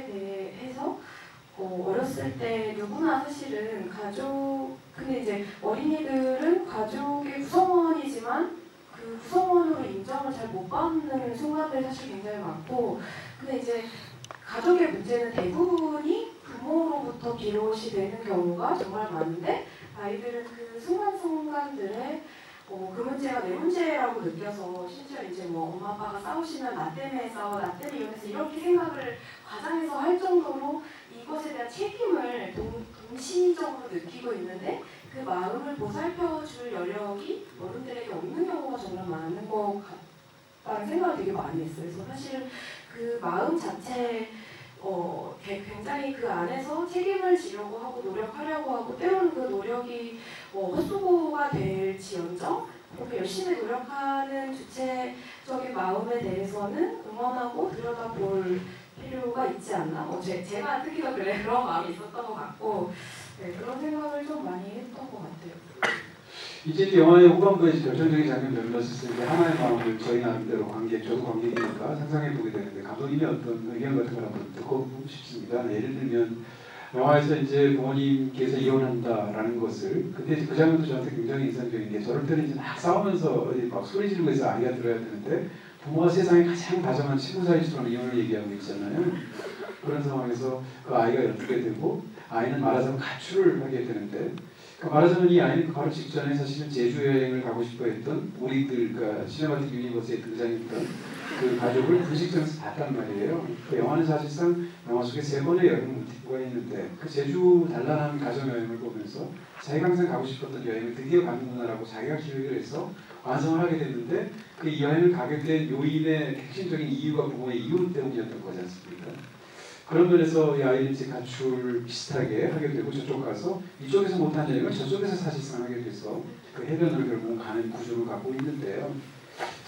대해서 어렸을 때 누구나 사실은 근데 이제 어린이들은 가족의 구성원이지만 그 구성원으로 인정을 잘 못 받는 순간들이 사실 굉장히 많고 근데 이제 가족의 문제는 대부분이 부모로부터 비롯이 되는 경우가 정말 많은데 아이들은 그 순간순간들에 그 문제가 내 문제라고 느껴서 심지어 이제 뭐 엄마 아빠가 싸우시면 나 때문에 싸워, 나 때문에 이혼해서 이렇게 생각을 과장해서 할 정도로 이것에 대한 책임을 동시적으로 느끼고 있는데 그 마음을 보살펴 줄 여력이 어른들에게 없는 경우가 정말 많은 것 같다는 생각을 되게 많이 했어요. 그래서 사실은 그 마음 자체 굉장히 그 안에서 책임을 지려고 하고 노력하려고 하고 때로는 그 노력이 헛수고가 될지언정 그렇게 열심히 노력하는 주체적인 마음에 대해서는 응원하고 들여다볼 필요가 있지 않나? 제가 특히나 그런 마음이 있었던 것 같고 네, 그런 생각을 좀 많이 했던 것 같아요. 이제 영화의 후반부에 결정적인 장면이 열렸을 때 하나의 마음을 저희 나름대로 저도 관객이니까 상상해 보게 되는데 감독님의 어떤 의견 같은 걸 한번 듣고 싶습니다. 예를 들면 영화에서 이제 부모님께서 이혼한다라는 것을 근데 그 장면도 저한테 굉장히 인상적인 게 저럴 때는 이제 막 싸우면서 막 소리 지르고 해서 아이가 들어야 되는데 부모가 세상에 가장 다정한 친구 사이처럼 이혼을 얘기하고 있잖아요. 그런 상황에서 그 아이가 열두게 되고 아이는 말하자면 가출을 하게 되는데 말하자면 이 아이는 바로 직전에 사실은 제주 여행을 가고 싶어 했던 우리들 시네마틱 유니버스에 등장했던 그 가족을 분식점에서 봤단 말이에요. 그 영화는 사실상 영화 속에 3번의 여행 모티브가 있는데 그 제주 단란한 가정여행을 보면서 자기가 항상 가고 싶었던 여행을 드디어 가는구나라고 자기가 기획을 해서 완성을 하게 됐는데 그 여행을 가게 된 요인의 핵심적인 이유가 부모의 이혼 때문이었던 거지 않습니까? 그런 면에서 이 아이는 이제 가출 비슷하게 하게 되고 저쪽 가서 이쪽에서 못한 여행을 저쪽에서 사실상 하게 돼서 그 해변을 결국 가는 구조를 갖고 있는데요.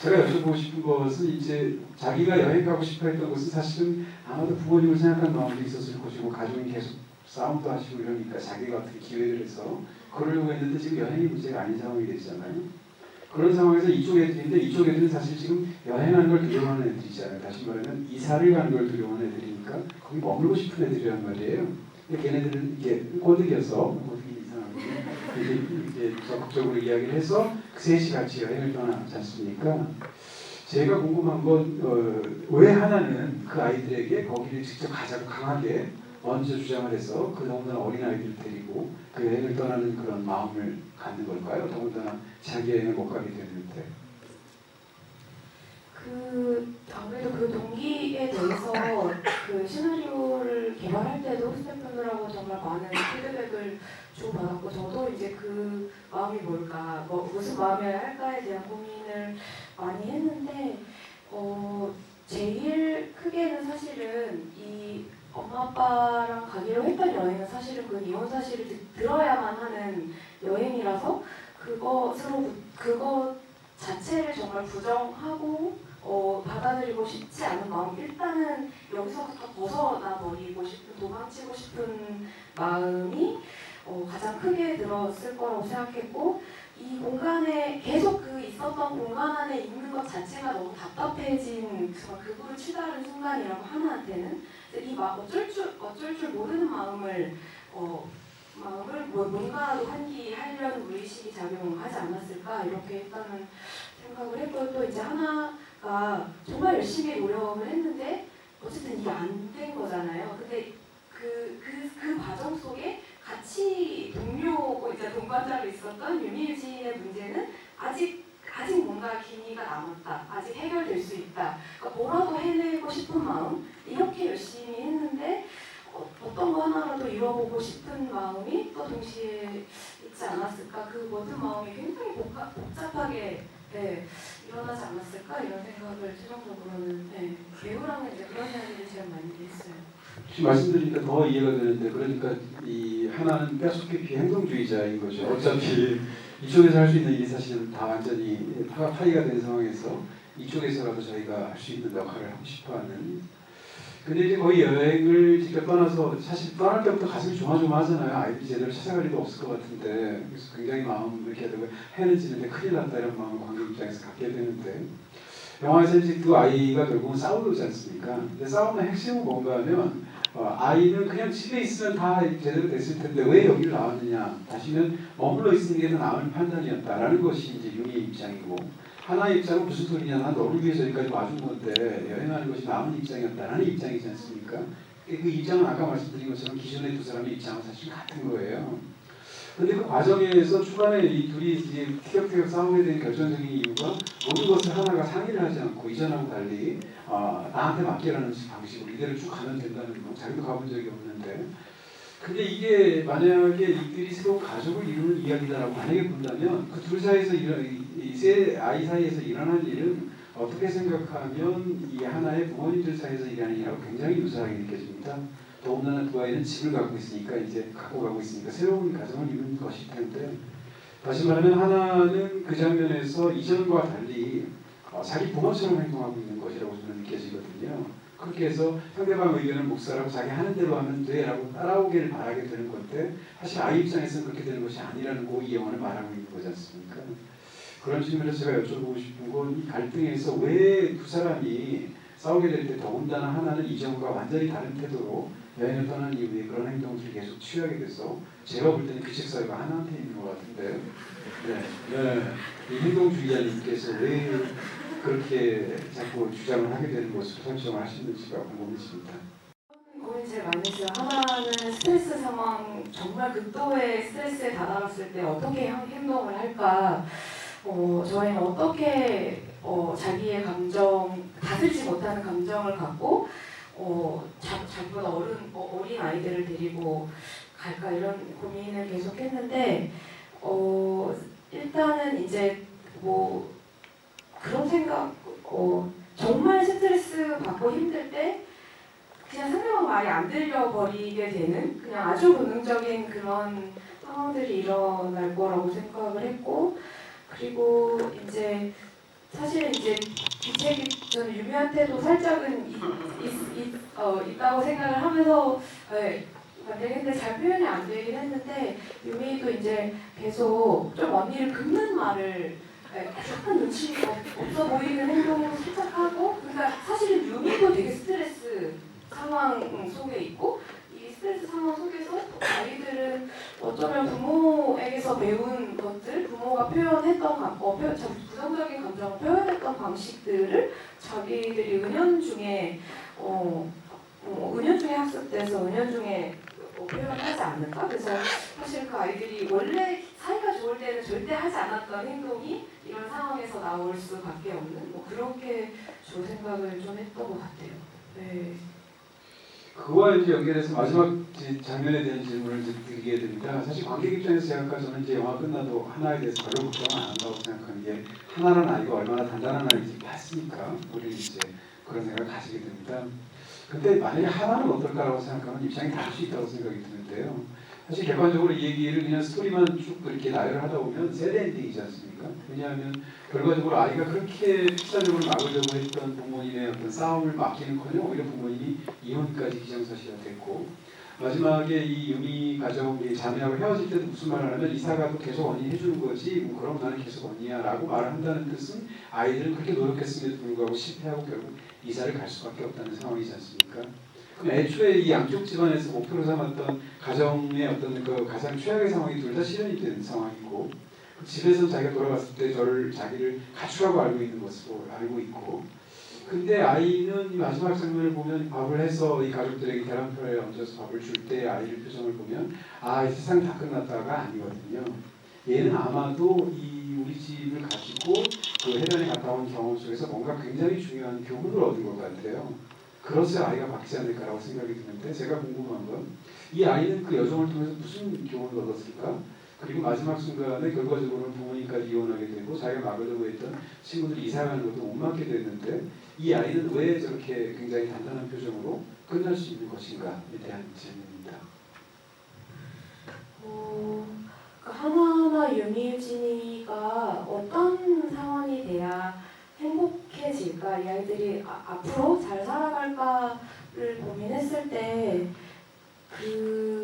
제가 여쭤보고 싶은 것은 이제 자기가 여행 가고 싶어 했던 것은 사실은 아마도 부모님을 생각한 마음도 있었을 것이고 가족이 계속 싸움도 하시고 이러니까 자기가 어떻게 기획을 해서 그러려고 했는데 지금 여행이 문제가 아닌 상황이 됐잖아요. 그런 상황에서 이쪽 애들인데 이쪽 애들은 사실 지금 여행하는 걸 두려워하는 애들이잖아요. 다시 말하면 이사를 가는 걸 두려워하는 애들이니까 거기 머물고 싶은 애들이란 말이에요. 근데 걔네들은 이게 꼬드기 이상하게 이제 적극적으로 이야기를 해서 셋이 같이 여행을 떠나지 않습니까? 제가 궁금한 건 왜 하나는 그 아이들에게 거기를 직접 가자고 강하게 먼저 주장을 해서 그 더군다나 어린 아이들을 데리고 그 여행을 떠나는 그런 마음을 갖는 걸까요? 더군다나 자기 여행을 못 가게 되는데. 아무래도 그 동기에 대해서 그 시나리오를 개발할 때도 스태프분들하고 정말 많은 피드백을 주고받았고, 저도 이제 그 마음이 뭘까, 무슨 마음이어야 할까에 대한 고민을 많이 했는데, 제일 크게는 사실은 이 엄마 아빠랑 가기로 했던 여행은 사실은 그 이혼 사실을 들어야만 하는 여행이라서 그것 자체를 정말 부정하고 받아들이고 싶지 않은 마음, 일단은 여기서부터 벗어나 버리고 싶은, 도망치고 싶은 마음이 가장 크게 들었을 거라고 생각했고, 이 공간에 계속 있었던 공간 안에 있는 것 자체가 너무 답답해진 정말 극으로 치달은 순간이라고 하나한테는 이 어쩔 줄 모르는 마음을 뭔가라도 환기하려는 무의식이 작용하지 않았을까, 이렇게 일단은 생각을 했고, 또 이제 하나가 정말 열심히 노력을 했는데 어쨌든 이게 안 된 거잖아요. 근데 그 과정 속에 같이 동료고 이제 동반자로 있었던 유미유진의 문제는 아직 뭔가 기미가 남았다. 아직 해결될 수 있다. 그러니까 뭐라도 해내고 싶은 마음, 이렇게 열심히 했는데 어떤 거 하나라도 이뤄보고 싶은 마음이 또 동시에 있지 않았을까. 그 모든 마음이 굉장히 복잡하게 일어나지 않았을까, 이런 생각을 최종적으로는 배우랑은 이제 그런 이야기를 제일 많이 했어요. 지금 말씀드리니까 더 이해가 되는데, 그러니까 이 하나는 뼛속깊이 행동주의자인 거죠. 어차피 이쪽에서 할 수 있는 일이 사실은 다 완전히 파이가 된 상황에서 이쪽에서라도 저희가 할 수 있는 역할을 하고 싶어하는. 근데 이제 거의 여행을 직접 떠나서 사실 떠날 때부터 가슴이 조마조마하잖아요. 아이들이 제대로 찾아갈 일도 없을 것 같은데, 그래서 굉장히 마음 이렇게 되고 해는 지는데 큰일 났다 이런 마음을 관객 입장에서 갖게 되는데, 영화에서 이제 그 아이가 결국은 싸우지 않습니까? 근데 싸움의 핵심은 뭔가 하면 아이는 그냥 집에 있으면 다 제대로 됐을 텐데 왜 여기를 나왔느냐, 다시는 머물러 있는 게 더 나은 판단이었다라는 것이 이제 윤희의 입장이고, 하나의 입장은 무슨 소리냐, 난 너를 위해서 여기까지 와준 건데 여행하는 것이 나은 입장이었다라는 입장이지 않습니까? 그 입장은 아까 말씀드린 것처럼 기존의 두 사람의 입장은 사실 같은 거예요. 근데 그 과정에서 초반에 이 둘이 이제 티격태격 싸우게 된 결정적인 이유가 모든 것을 하나가 상의를 하지 않고 이전하고 달리 나한테 맡기라는 방식으로 이대로 쭉 가면 된다는 거, 자기도 가본 적이 없는데. 근데 이게 만약에 이들이 새로운 가족을 이루는 이야기다라고 만약에 본다면 그 둘 사이에서 이 세 아이 사이에서 일어난 일은 어떻게 생각하면 이 하나의 부모님들 사이에서 일어나는 일하고 굉장히 유사하게 느껴집니다. 더군다나 두 아이는 집을 갖고 있으니까, 이제 갖고 가고 있으니까 새로운 가정을 이루는 것일 텐데, 다시 말하면 하나는 그 장면에서 이전과 달리 자기 부모처럼 행동하고 있는 것이라고 저는 느껴지거든요. 그렇게 해서 상대방 의견을 묵살하고 자기 하는 대로 하면 돼 라고 따라오기를 바라게 되는 건데, 사실 아이 입장에서는 그렇게 되는 것이 아니라는 거, 이 영화는 말하고 있는 거지 않습니까? 그런 측면에서 제가 여쭤보고 싶은 건, 이 갈등에서 왜 두 사람이 싸우게 될 때 더군다나 하나는 이전과 완전히 다른 태도로 여행을 떠난 이후에 그런 행동들을 계속 취하게 돼서, 제가 볼 때는 규칙 사유가 하나한테 있는 것 같은데, 이 행동주의자님께서 왜 그렇게 자꾸 주장을 하게 되는 것으로 설정을 하시는지가 궁금해집니다. 고민 제일 많이 했어요. 하나는 스트레스 상황, 정말 극도의 스트레스에 다다랐을 때 어떻게 행동을 할까. 저희는 어떻게 자기의 감정, 다스리지 못하는 감정을 갖고 자기보다 어린 아이들을 데리고 갈까, 이런 고민을 계속했는데, 일단은 이제 그런 생각, 정말 스트레스 받고 힘들 때 그냥 상대방 말이 안 들려버리게 되는, 그냥 아주 본능적인 그런 상황들이 일어날 거라고 생각을 했고, 그리고 이제 사실은 이제 이 책이 저는 유미한테도 살짝은 있다고 생각을 하면서 근데 잘 표현이 안 되긴 했는데, 유미도 이제 계속 좀 언니를 긁는 말을 약간 눈치 없어 보이는 행동을 살짝 하고, 그러니까 사실은 유미도 되게 스트레스 상황 속에 있고, 이 스트레스 상황 속에서 아이들은 어쩌면 부모 집에서 배운 것들, 부모가 표현했던 부정적인 감정을 표현했던 방식들을 자기들이 은연중에 학습돼서 은연중에 표현하지 않을까? 그래서 사실 그 아이들이 원래 사이가 좋을 때는 절대 하지 않았던 행동이 이런 상황에서 나올 수밖에 없는 그렇게 저 생각을 좀 했던 것 같아요. 네. 그거와 이제 연결해서 마지막 장면에 대한 질문을 이제 드리게 됩니다. 사실 관객 입장에서 제가 아까 저는 이제 영화 끝나도 하나에 대해서 별로 걱정 안 한다고 생각하는 게 하나는 아이가 얼마나 단단한 아이인지 봤으니까 우리는 이제 그런 생각을 가지게 됩니다. 근데 만약에 하나는 어떨까라고 생각하면 입장이 다를 수 있다고 생각이 드는데요. 사실 객관적으로 이 얘기를 그냥 스토리만 쭉 이렇게 나열을 하다 보면 새드 엔딩이지 않습니까? 왜냐하면 결과적으로 아이가 그렇게 필사적으로 막으려고 했던 부모님의 어떤 싸움을 막기는커녕 오히려 부모님이 이혼까지 기정사실화 됐고 마지막에 이 유미 가정이 자매하고 헤어질 때도 무슨 말을 하면 이사가도 계속 언니 해주는 거지 뭐 그럼 나는 계속 언니야 라고 말을 한다는 뜻은 아이들은 그렇게 노력했음에도 불구하고 실패하고 결국 이사를 갈 수밖에 없다는 상황이지 않습니까? 그럼 애초에 이 양쪽 집안에서 목표로 삼았던 가정의 어떤 그 가장 최악의 상황이 둘 다 실현이 된 상황이고 집에서 자기가 돌아갔을 때 자기를 가축하고 알고 있는 것으로 알고 있고 근데 아이는 이 마지막 장면을 보면 밥을 해서 이 가족들에게 계란표에 얹어서 밥을 줄 때 아이의 표정을 보면 이 세상 다 끝났다가 아니거든요. 얘는 아마도 이 우리 집을 가지고 그 해변에 갔다 온 경험 속에서 뭔가 굉장히 중요한 교훈을 얻은 것 같아요. 그래서 아이가 받지 않을까라고 생각이 드는데 제가 궁금한 건 이 아이는 그 여정을 통해서 무슨 교훈을 얻었을까? 그리고 마지막 순간에 결과적으로는 부모님까지 이혼하게 되고 자기가 막으려고 했던 친구들이 이사가는 것도 못 막게 됐는데 이 아이는 왜 저렇게 굉장히 단단한 표정으로 끝날 수 있는 것인가에 대한 질문입니다. 그 하나하나 유미유진이가 어떤 상황이 돼야 행복해질까? 이 아이들이 앞으로 잘 살아갈까를 고민했을 때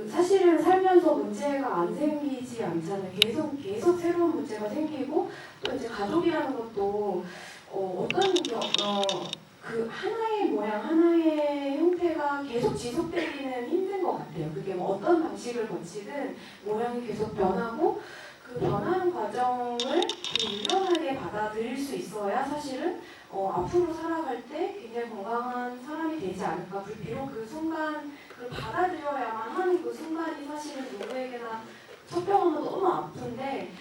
사실은 살면서 문제가 안 생기지 않잖아요. 계속 새로운 문제가 생기고 또 이제 가족이라는 것도 그 하나의 모양, 하나의 형태가 계속 지속되기는 힘든 것 같아요. 그게 뭐 어떤 방식을 거치든 모양이 계속 변하고 그 변하는 과정을 유연하게 받아들일 수 있어야 사실은 앞으로 살아갈 때 굉장히 건강한 사람이 되지 않을까. 비록 그 순간 그걸 받아들여야만 하는 그 순간이 사실은 누구에게나 척병하면 너무 아픈데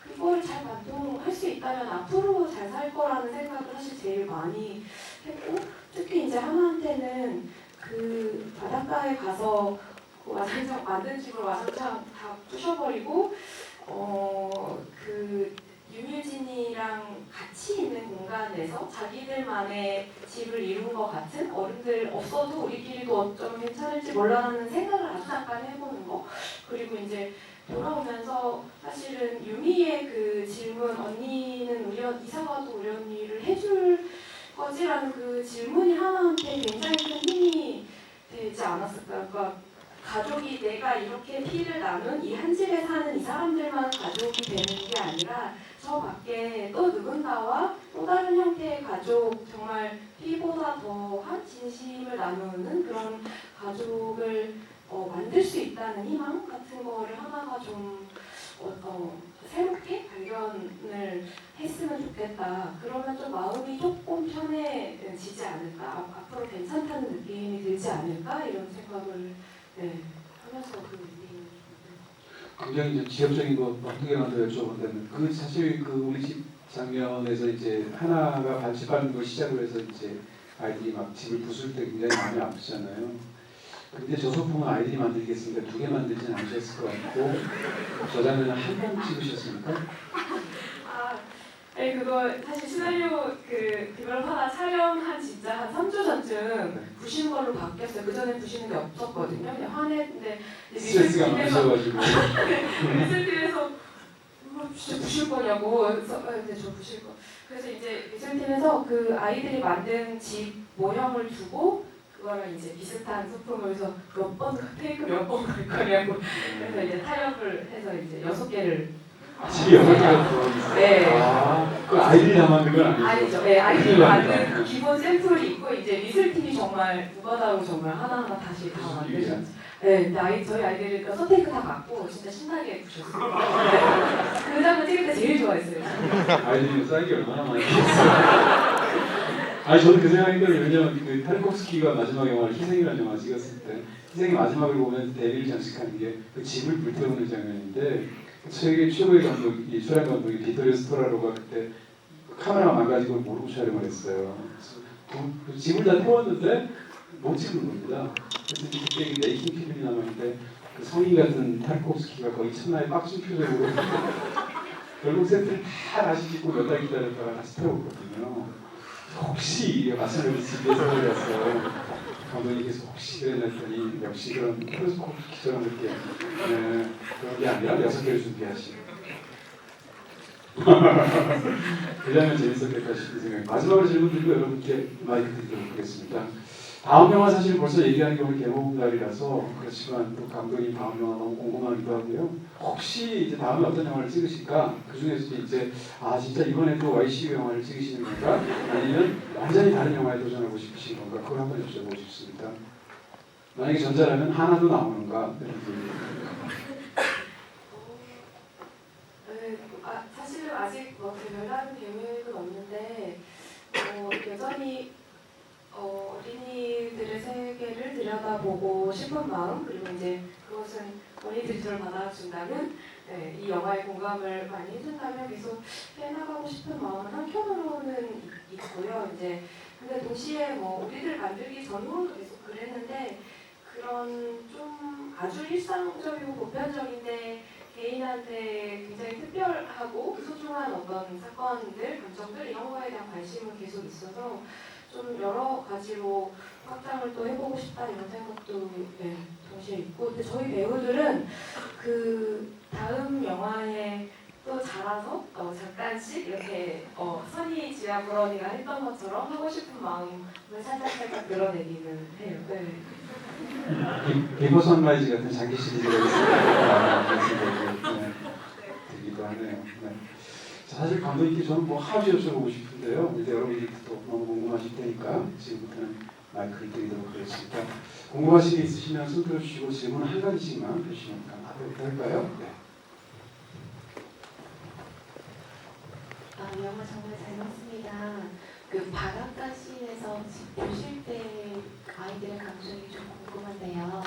그걸 잘 반동할 수 있다면 앞으로 잘 살 거라는 생각을 사실 제일 많이 했고 특히 이제 하나한테는 그 바닷가에 가서 그 와장창 만든 집을 와장창 다 부셔버리고 그 유미진이랑 같이 있는 공간에서 자기들만의 집을 이룬 것 같은 어른들 없어도 우리끼리도 어쩌면 괜찮을지 몰라라는 생각을 아주 잠깐 해보는 거 그리고 이제 돌아오면서 사실은 유미의 그 질문 언니는 이사가도 우리 언니를 해줄 거지라는 그 질문이 하나한테 굉장히 큰 힘이 되지 않았을까. 그러니까 가족이 내가 이렇게 피를 나눈 이 한 집에 사는 이 사람들만 가족이 되는 게 아니라 저 밖에 또 누군가와 또 다른 형태의 가족 정말 피보다 더한 진심을 나누는 그런 가족을 만들 수 있다는 희망 같은 거를 하나가 좀 새롭게 발견을 했으면 좋겠다. 그러면 좀 마음이 조금 편해지지 않을까? 앞으로 괜찮다는 느낌이 들지 않을까? 이런 생각을 하면서 그 느낌을 굉장히 이제 지역적인 거 한두 개만 더 여쭤본다면 그 사실 그 우리 집 장면에서 이제 하나가 집 밟는 걸 시작으로 해서 이제 아이들이 막 집을 부술 때 굉장히 마음이 아프잖아요. 근데 저 소품은 아이들이 만들겠으니까 2개 만들진 않으셨을 것 같고 저 장면은 한 번 찍으셨습니까? 네, 그거 사실 시나리오 그걸 하나 촬영한 진짜 한 3주 전쯤 부시는 걸로 바뀌었어요. 그 전에 부시는 게 없었거든요. 그냥 화냈는데 스트레스가 많으셔가지고 미술팀에서 진짜 부실 거냐고 그래서 네, 저 부실 거. 그래서 이제 미술팀에서 그 아이들이 만든 집 모형을 두고 그거랑 이제 비슷한 소품을 해서 테이크 몇 번 갈 거냐고 그래서 이제 타협을 해서 이제 6개를 집이 6개가 들어있어요. 네. 그 아이들이 다 만든 건 아니죠? 아니죠. 네, 아이들이 만든 그 기본 샘플이 있고 이제 미술팀이 정말 무바다로 정말 하나하나 다시 다 만드셨죠. 네, 저희 아이들이 그 선테이크 다 갖고 진짜 신나게 부셨어요. 네. 그 장면 찍을 때 제일 좋아했어요. 아이들이 쌓이기 얼마나 많이 했어요. 아니 저도 그 생각했거든요. 왜냐면 그 타르코프스키가 마지막 영화를 희생이라는 영화 찍었을 때 희생의 마지막을 보면 데뷔를 장식하는 게 그 집을 불태우는 장면인데 세계 최고의 감독이 소련 감독이 비토리오 스토라로가 그때 카메라 망가지고 모르고 촬영을 했어요. 그래서 그 집을 다 태웠는데 못 찍는 겁니다. 그래서 그때 메이킹 필름이 남았는데 그 성인 같은 타르코프스키가 거의 천하의 빡친 표정으로 결국 세트를 다 다시 찍고 몇 달 기다렸다가 다시 태웠거든요. 혹시 마찬가지로 집에서 올렸어요. 감독님께서 혹시 그랬더니 역시 그런 타르코프스키처럼 이렇게 그런 게 아니라 6개를 준비하시고 그 장면 재밌었겠다 싶은 생각이 마지막으로 질문 드리고 여러분께 마이크 드리도록 하겠습니다. 다음 영화 사실 벌써 얘기하는 게 오늘 개봉날이라서 그렇지만 또 감독님 다음 영화 너무 궁금하기도 하고요. 혹시 이제 다음에 어떤 영화를 찍으실까? 그 중에서도 이제 진짜 이번에 또 YCU 영화를 찍으시는 건가? 아니면 완전히 다른 영화에 도전하고 싶으신 건가? 그걸 한번 여쭤보고 싶습니다. 만약에 전자라면 하나도 나오는가? 사실은 아직 별다른 계획은 없는데 여전히 어린이들의 세계를 들여다보고 싶은 마음, 그리고 이제 그것은 어린이들이 저를 받아준다면 이 영화에 공감을 많이 해준다면 계속 해나가고 싶은 마음은 한켠으로는 있고요. 이제 근데 동시에 우리들 만들기 전후로도 계속 그랬는데 그런 좀 아주 일상적이고 보편적인데 개인한테 굉장히 특별하고 소중한 어떤 사건들, 감정들 이런 거에 대한 관심은 계속 있어서 좀 여러 가지로 확장을 또 해보고 싶다 이런 생각도 동시에 있고, 근데 저희 배우들은 그 다음 영화에 또 자라서 잠깐씩 이렇게 선희 지아 브라우니가 했던 것처럼 하고 싶은 마음을 살짝 드러내기는 해요. 네. 비포 선라이즈 같은 장기 시리즈가 있습니다. 들기도 하네요. 네. 사실 감독님께 저는 하지 여쭤보고 싶은데요. 이제 여러분들이 또 너무 궁금하실 테니까 지금부터는 마이크를 드리도록 하겠습니다. 궁금하신 게 있으시면 손 들어주시고 질문 한 가지씩만 해주시면 할까요? 네. 영화 정말 잘 봤습니다. 그 바닷가 씬에서 보실 때 아이들의 감정이 좀 궁금한데요.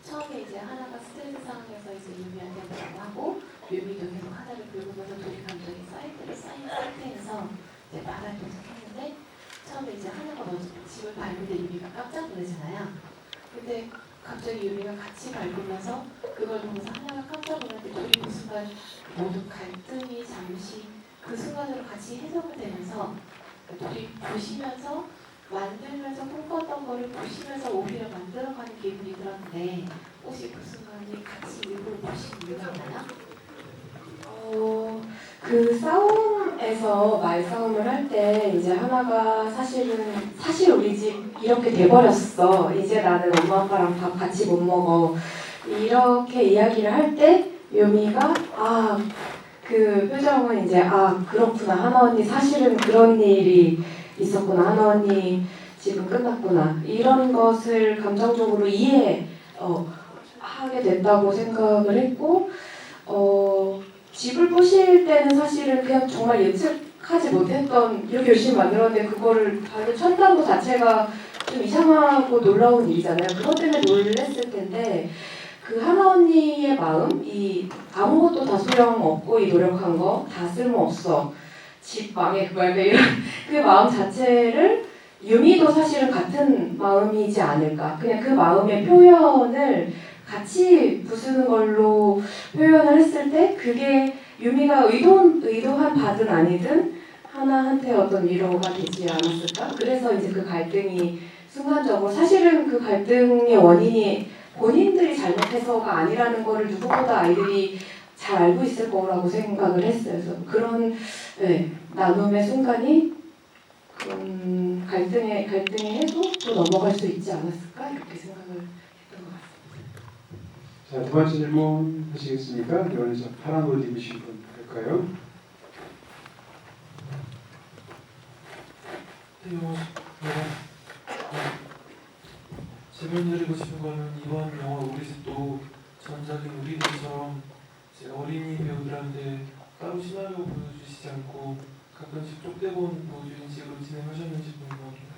처음에 이제 하나가 스트레스 상황에서 이제 유미한테 뭐라고 하고 유미도 계속 하나를 긁으면서 둘이 감정이 쌓인 상태에서 이제 말을 도착했는데 처음에 이제 하나가 먼저 집을 밟을 때 유미가 깜짝 놀라잖아요. 근데 갑자기 유미가 같이 밟으면서 그걸 보면서 하나가 깜짝 놀랐는데 둘이 그 순간 모두 갈등이 잠시 그 순간으로 같이 해석이 되면서 둘이 보시면서 만들면서 꿈꿨던 거를 보시면서 오히려 만들어가는 기분이 들었는데 혹시 그 순간이 같이 일부러 보신 이유가 있나요? 그 싸움에서 말싸움을 할 때 이제 하나가 사실 우리 집 이렇게 돼버렸어. 이제 나는 엄마 아빠랑 밥 같이 못 먹어. 이렇게 이야기를 할 때 유미가 그 표정은 이제 그렇구나. 하나 언니 사실은 그런 일이 있었구나. 하나 언니 지금 끝났구나. 이런 것을 감정적으로 하게 됐다고 생각을 했고 집을 부실 때는 사실은 그냥 정말 예측하지 못했던 이렇게 열심히 만들었는데 그거를 발로 찬다는 것 자체가 좀 이상하고 놀라운 일이잖아요. 그것 때문에 놀랬을 텐데 그 하나 언니의 마음, 이 아무것도 다 소용없고 이 노력한 거 다 쓸모없어. 집 망해 그거 약간 이런 그 마음 자체를 유미도 사실은 같은 마음이지 않을까. 그냥 그 마음의 표현을 같이 부수는 걸로 표현을 했을 때 그게 유미가 의도한 바든 아니든 하나한테 어떤 위로가 되지 않았을까? 그래서 이제 그 갈등이 순간적으로 사실은 그 갈등의 원인이 본인들이 잘못해서가 아니라는 거를 누구보다 아이들이 잘 알고 있을 거라고 생각을 했어요. 그래서 그런 나눔의 순간이 그런 갈등의 해도 또 넘어갈 수 있지 않았을까? 이렇게 생각을 했던 것 같습니다. 자, 두 번째 질문 하시겠습니까? 이번에 파란 옷 입으신 분 할까요? 설명드리고 싶은 거는 이번 영화 우리 집도 전작인 우리들처럼 이제 어린이 배우들한테 따로 시나리오 보여주시지 않고 가끔씩 쪽대본 보여주는 식으로 진행하셨는지 궁금합니다.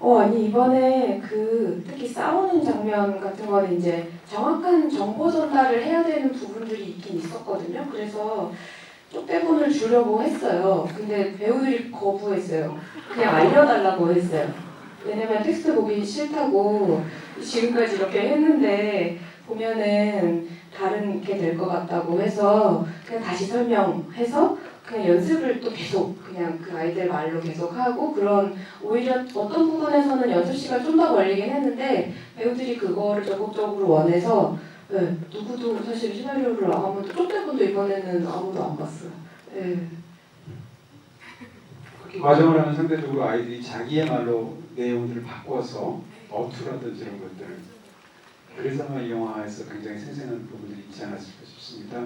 아니 이번에 그 특히 싸우는 장면 같은 거는 이제 정확한 정보 전달을 해야 되는 부분들이 있긴 있었거든요. 그래서 쪽대본을 주려고 했어요. 근데 배우들이 거부했어요. 그냥 알려달라고 했어요. 왜냐면 텍스트 보기 싫다고 지금까지 이렇게 했는데 보면은 다른 게 될 것 같다고 해서 그냥 다시 설명해서 그냥 연습을 또 계속 그냥 그 아이들 말로 계속 하고 그런 오히려 어떤 부분에서는 연습 시간 좀 더 걸리긴 했는데 배우들이 그거를 적극적으로 원해서 네, 누구도 사실 시나리오를 아무도 쪽대본도 이번에는 아무도 안 봤어요. 네. 그렇게 과정을 하면 상대적으로 아이들이 자기의 말로 내용들을 바꿔서 어투라든지 이런 것들을 그래서 아마 이 영화에서 굉장히 생생한 부분들이 있지 않았을까 싶습니다.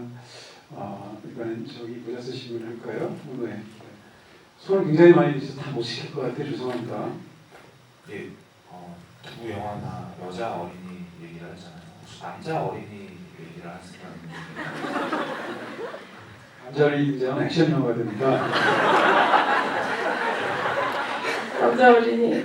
이번엔 저기 모자 쓰신 분 할까요? 네. 손을 굉장히 많이 드셔서 다 못 시킬 것 같아요. 죄송합니다. 예, 두 영화 다 여자 어린이 얘기를 하잖아요. 혹시 남자 어린이 얘기를 하시면 남자 어린이 등장은 액션 영화가 됩니다. 남자 어린이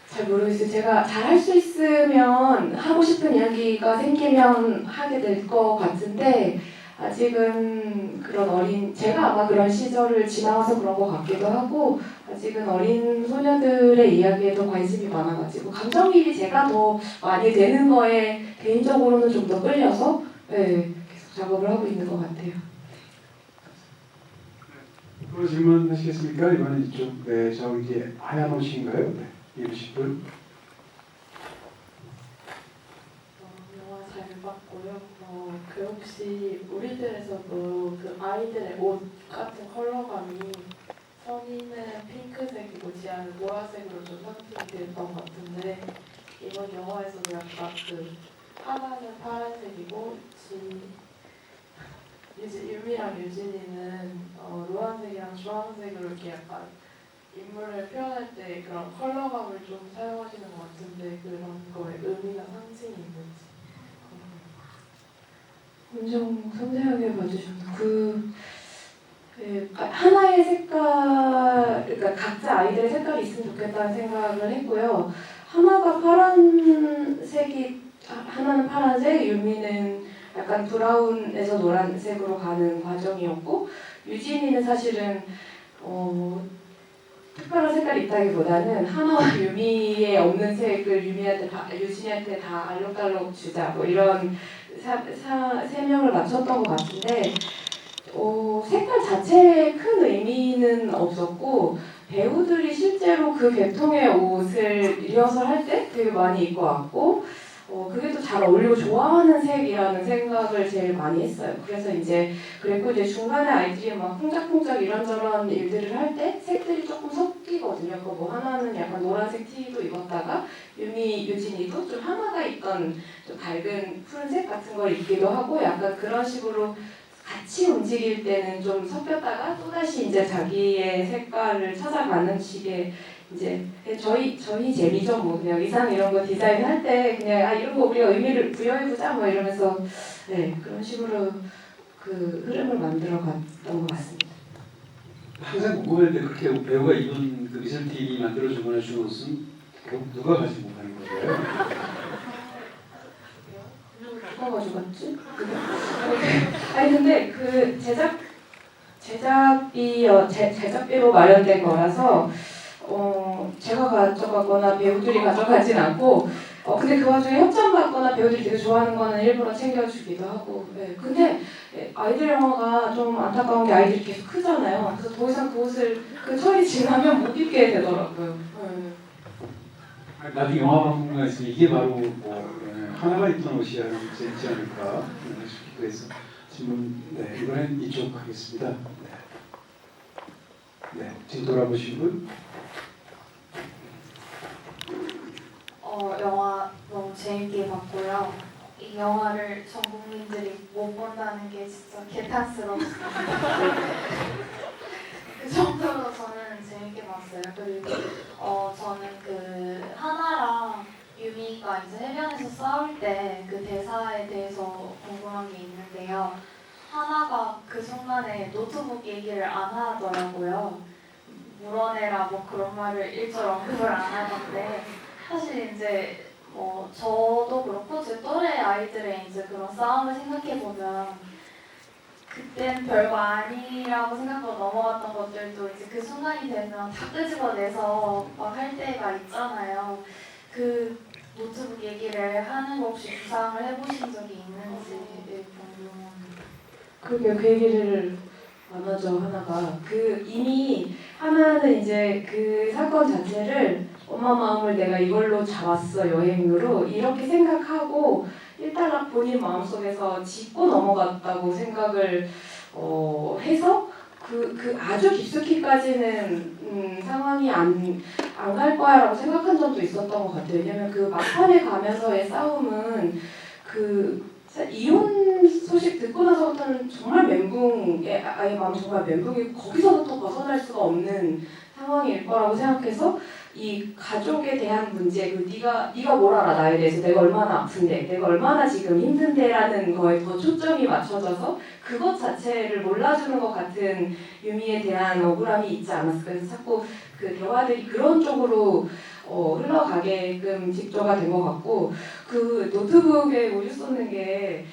잘 모르겠어요. 제가 잘 할 수 있으면 하고 싶은 이야기가 생기면 하게 될 것 같은데 아직은 그런 제가 아마 그런 시절을 지나와서 그런 것 같기도 하고 아직은 어린 소녀들의 이야기에 더 관심이 많아가지고 감정이입이 제가 더 많이 되는 거에 개인적으로는 좀 더 끌려서 네, 계속 작업을 하고 있는 것 같아요. 또 질문하시겠습니까? 이번엔 이쪽 저기 하얀 옷인가요? 네. 입으신 분. 영화 잘 봤고요. 그 혹시 우리들에서도 그 아이들의 옷 같은 컬러감이 선이는 핑크색이고 지아는 보라색으로 좀 선택이 됐던 것 같은데 이번 영화에서도 약간 그 하나는 파란색이고 유미랑 유진이는 노란색이랑 주황색으로 이렇게 약간 인물을 표현할 때 그런 컬러감을 좀 사용하시는 것 같은데 그런 거에 의미나 상징이 있는지. 엄청 섬세하게 봐주셨나. 하나의 색깔, 그러니까 각자 아이들의 색깔이 있으면 좋겠다는 생각을 했고요. 하나가 파란색이, 하나는 파란색, 유미는 약간 브라운에서 노란색으로 가는 과정이었고, 유진이는 사실은 특별한 색깔이 있다기보다는 하나와 유미에 없는 색을 유진이한테 다 알록달록 주자 뭐 이런 세 명을 맞췄던 것 같은데 색깔 자체에 큰 의미는 없었고 배우들이 실제로 그 계통의 옷을 리허설 할 때 되게 많이 입고 왔고 그게 또 잘 어울리고 좋아하는 색이라는 생각을 제일 많이 했어요. 그래서 이제 그랬고 이제 중간에 아이들이 막 쿵짝쿵짝 이런저런 일들을 할 때 색들이 조금 섞이거든요. 뭐 하나는 약간 노란색 티도 입었다가 유진이도 좀 하나가 있던 좀 밝은 푸른색 같은 걸 입기도 하고 약간 그런 식으로 같이 움직일 때는 좀 섞였다가 또다시 이제 자기의 색깔을 찾아가는 식의 이제 저희 재미죠. 뭐 그냥 의상 이런 거 디자인할 때 그냥 이런 거 우리가 의미를 부여해보자 뭐 이러면서 네 그런 식으로 그 흐름을 만들어 갔던 것 같습니다. 항상 궁금했는데 그렇게 배우가 입은 그 미술팀이 만들어주거나 준 옷은 누가 가지고 가는 거예요? 누가 가져갔지? 아니 근데 그 제작비로 마련된 거라서 제가 가져가거나 배우들이 가져가진 않고 근데 그 와중에 협찬받거나 배우들이 되게 좋아하는 거는 일부러 챙겨주기도 하고 네. 근데 아이들 영화가 좀 안타까운 게 아이들이 계속 크잖아요. 그래서 더 이상 그 옷을 그 철이 지나면 못 입게 되더라고요. 나중에 영화 방송가 있으면 이게 바로 하나가 입던 옷이야 이렇게 있지 않을까 싶기도 해서 질문 이번엔 이쪽 하겠습니다. 지금 돌아보신 분. 영화 너무 재밌게 봤고요. 이 영화를 전 국민들이 못 본다는 게 진짜 개탄스럽습니다. 그 정도로 저는 재밌게 봤어요. 봤어요. 그리고 저는 그 하나랑 유미가 이제 해변에서 싸울 때 그 대사에 대해서 궁금한 게 있는데요. 하나가 그 순간에 노트북 얘기를 안 하더라고요. 물어내라 뭐 그런 말을 일절 언급을 안 하던데 사실 이제 저도 그렇고 제 또래 아이들의 이제 그런 싸움을 생각해 보면 그땐 별거 아니라고 생각하고 넘어갔던 것들도 이제 그 순간이 되면 다 끄집어내서 막 할 때가 있잖아요. 그 노트북 얘기를 하는 거 혹시 구상을 해보신 적이 있는지 궁금합니다. 그게 그 얘기를 안 하죠, 하나가. 이미 하나는 이제 그 사건 자체를 엄마 마음을 내가 이걸로 잡았어, 여행으로. 이렇게 생각하고 일단락 본인 마음속에서 짚고 넘어갔다고 생각을 해서 아주 깊숙이까지는 상황이 안 갈 거야라고 생각한 점도 있었던 것 같아요. 왜냐면 그 막판에 가면서의 싸움은 이혼 소식 듣고 나서부터는 정말 멘붕에 아예 마음 정말 멘붕이 거기서부터 벗어날 수가 없는 상황일 거라고 생각해서 이 가족에 대한 문제, 네가 뭘 알아 나에 대해서, 내가 얼마나 아픈데, 내가 얼마나 지금 힘든데라는 거에 더 초점이 맞춰져서 그것 자체를 몰라주는 것 같은 유미에 대한 억울함이 있지 않았을까. 그래서 자꾸 그 대화들이 그런 쪽으로 흘러가게끔 직조가 된 것 같고, 그 노트북에 우유 쏟는 게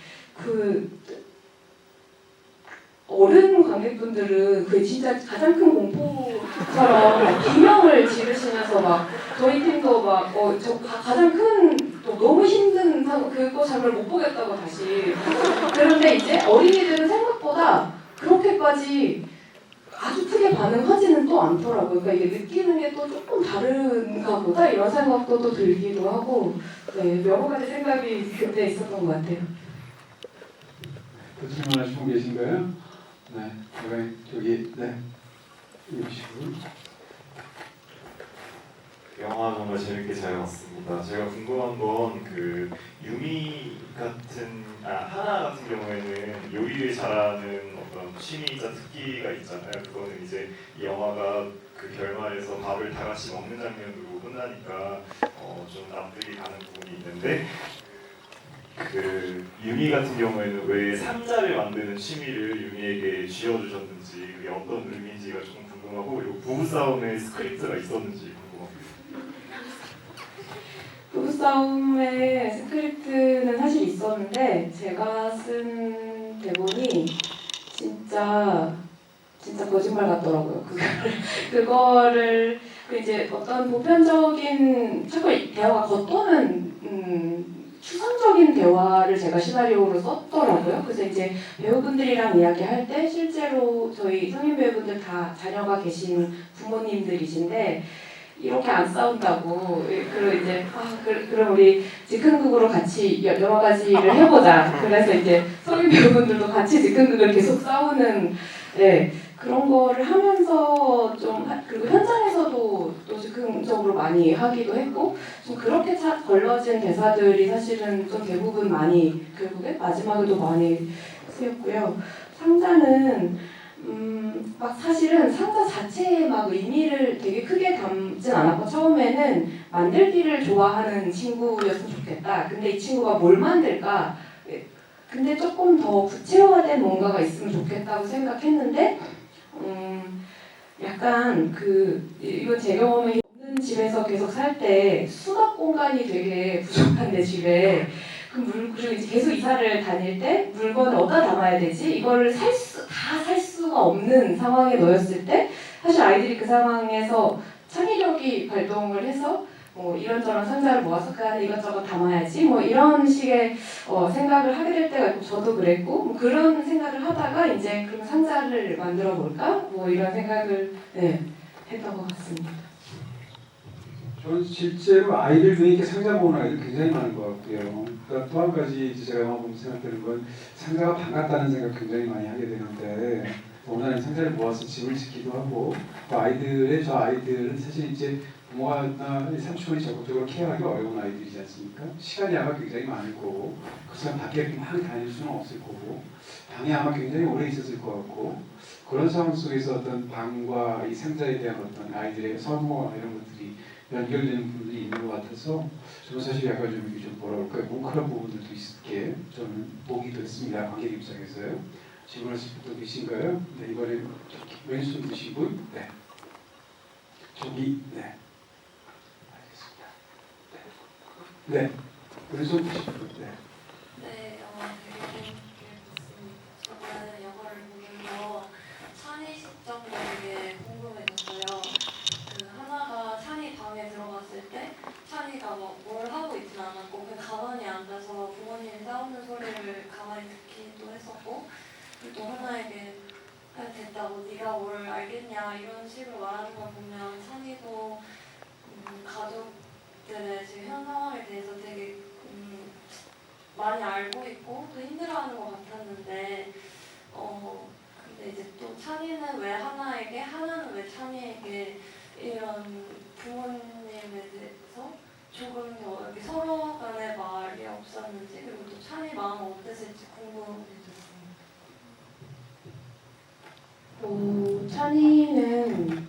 어른 관객분들은 그게 진짜 가장 큰 공포처럼 비명을 지르시면서 막 저희 팀도 막 가장 큰 너무 힘든 그거 장면을 못 보겠다고 다시. 그런데 이제 어린이들은 생각보다 그렇게까지 아주 크게 반응하지는 또 않더라고요. 그러니까 이게 느끼는 게 또 조금 다른가 보다 이런 생각도 또 들기도 하고, 네, 여러 가지 생각이 그때 있었던 것 같아요. 또 질문하시고 계신가요? 네, 제가 여기 네, 여기시고. 영화 정말 재밌게 잘 봤습니다. 제가 궁금한 건 그 유미 같은 하나 같은 경우에는 요리를 잘하는 어떤 취미이자 특기가 있잖아요. 그거는 이제 이 영화가 그 결말에서 밥을 다 같이 먹는 장면으로 끝나니까 좀 납득이 가는 부분이 있는데, 그 유미 같은 경우에는 왜 상자를 만드는 취미를 유미에게 쥐어주셨는지, 그게 어떤 의미인지가 조금 궁금하고, 그리고 부부싸움에 스크립트가 있었는지 궁금합니다. 부부싸움의 스크립트는 사실 있었는데 제가 쓴 대본이 진짜 거짓말 같더라고요. 그거를 이제 어떤 보편적인 자꾸 대화가 겉도는 추상적인 대화를 제가 시나리오로 썼더라고요. 그래서 이제 배우분들이랑 이야기할 때 실제로 저희 성인 배우분들 다 자녀가 계신 부모님들이신데 이렇게 안 싸운다고. 그리고 이제 그럼 우리 즉흥극으로 같이 여러 가지를 해보자. 그래서 이제 성인 배우분들도 같이 즉흥극을 계속 싸우는, 네, 그런 거를 하면서 좀 그리고 현장에서도 또 즉흥적으로 많이 하기도 했고, 좀 그렇게 걸러진 대사들이 사실은 좀 대부분 많이 결국에 마지막에도 많이 쓰였고요. 상자는 막 사실은 상자 자체에 막 의미를 되게 크게 담진 않았고, 처음에는 만들기를 좋아하는 친구였으면 좋겠다. 근데 이 친구가 뭘 만들까? 근데 조금 더 구체화된 뭔가가 있으면 좋겠다고 생각했는데, 약간 이건 제 경험에 없는 집에서 계속 살 때 수납 공간이 되게 부족한데 집에. 그리고 이제 계속 이사를 다닐 때 물건을 어디다 담아야 되지? 이거를 다 살 수가 없는 상황에 놓였을 때 사실 아이들이 그 상황에서 창의력이 발동을 해서 이런저런 상자를 모아서 그 안에 이것저것 담아야지 이런 식의 생각을 하게 될 때가 있고, 저도 그랬고 그런 생각을 하다가 이제 그럼 상자를 만들어 볼까? 이런 생각을 했던 것 같습니다. 저는 실제로 아이들 중에 이렇게 상자 모으는 아이들 굉장히 많은 것 같고요. 그러니까 또 한 가지 제가 영화 보면서 생각되는 건 상자가 반갑다는 생각 굉장히 많이 하게 되는데, 원하는 상자를 모아서 집을 짓기도 하고, 저 아이들은 사실 이제 부모나 삼촌이 적극적으로 케어하기 어려운 아이들이지 않습니까? 시간이 아마 굉장히 많을 거고 그 사람 밖에 막 다닐 수는 없을 거고 방에 아마 굉장히 오래 있었을 것 같고 그런 상황 속에서 어떤 방과 이 상자에 대한 어떤 아이들의 선호와 이런 것들이 연결되는 부분이 있는 것 같아서 저는 사실 약간 좀 이게 좀 뭐라 그럴까요? 뭉클한 부분들도 있게 저는 보기도 했습니다. 관객 입장에서요. 질문하실 분도 계신가요? 네, 이번에 왼손 드신 분? 네. 저기, 네. 알겠습니다. 네. 네. 왼손 드신 분? 네. 네, 되게 재밌게 봤습니다. 저는 영화를 보면서 찬이 시점 되게 궁금해졌어요. 그 하나가 찬이 방에 들어갔을 때 찬이가 뭐 뭘 하고 있진 않았고 그냥 가만히 앉아서 부모님이 싸우는 소리를 가만히 듣기도 했었고 또 하나에게 됐다고 네가 뭘 알겠냐 이런 식으로 말하는 걸 보면 찬이도 가족들의 지금 현 상황에 대해서 되게 많이 알고 있고 또 힘들어하는 것 같았는데 근데 이제 또 찬이는 왜 하나에게 하나는 왜 찬이에게 이런 부모님에 대해서 조금 더 이렇게 서로 간에 말이 없었는지 그리고 또 찬이 마음은 어땠을지 궁금해졌어요. 찬이는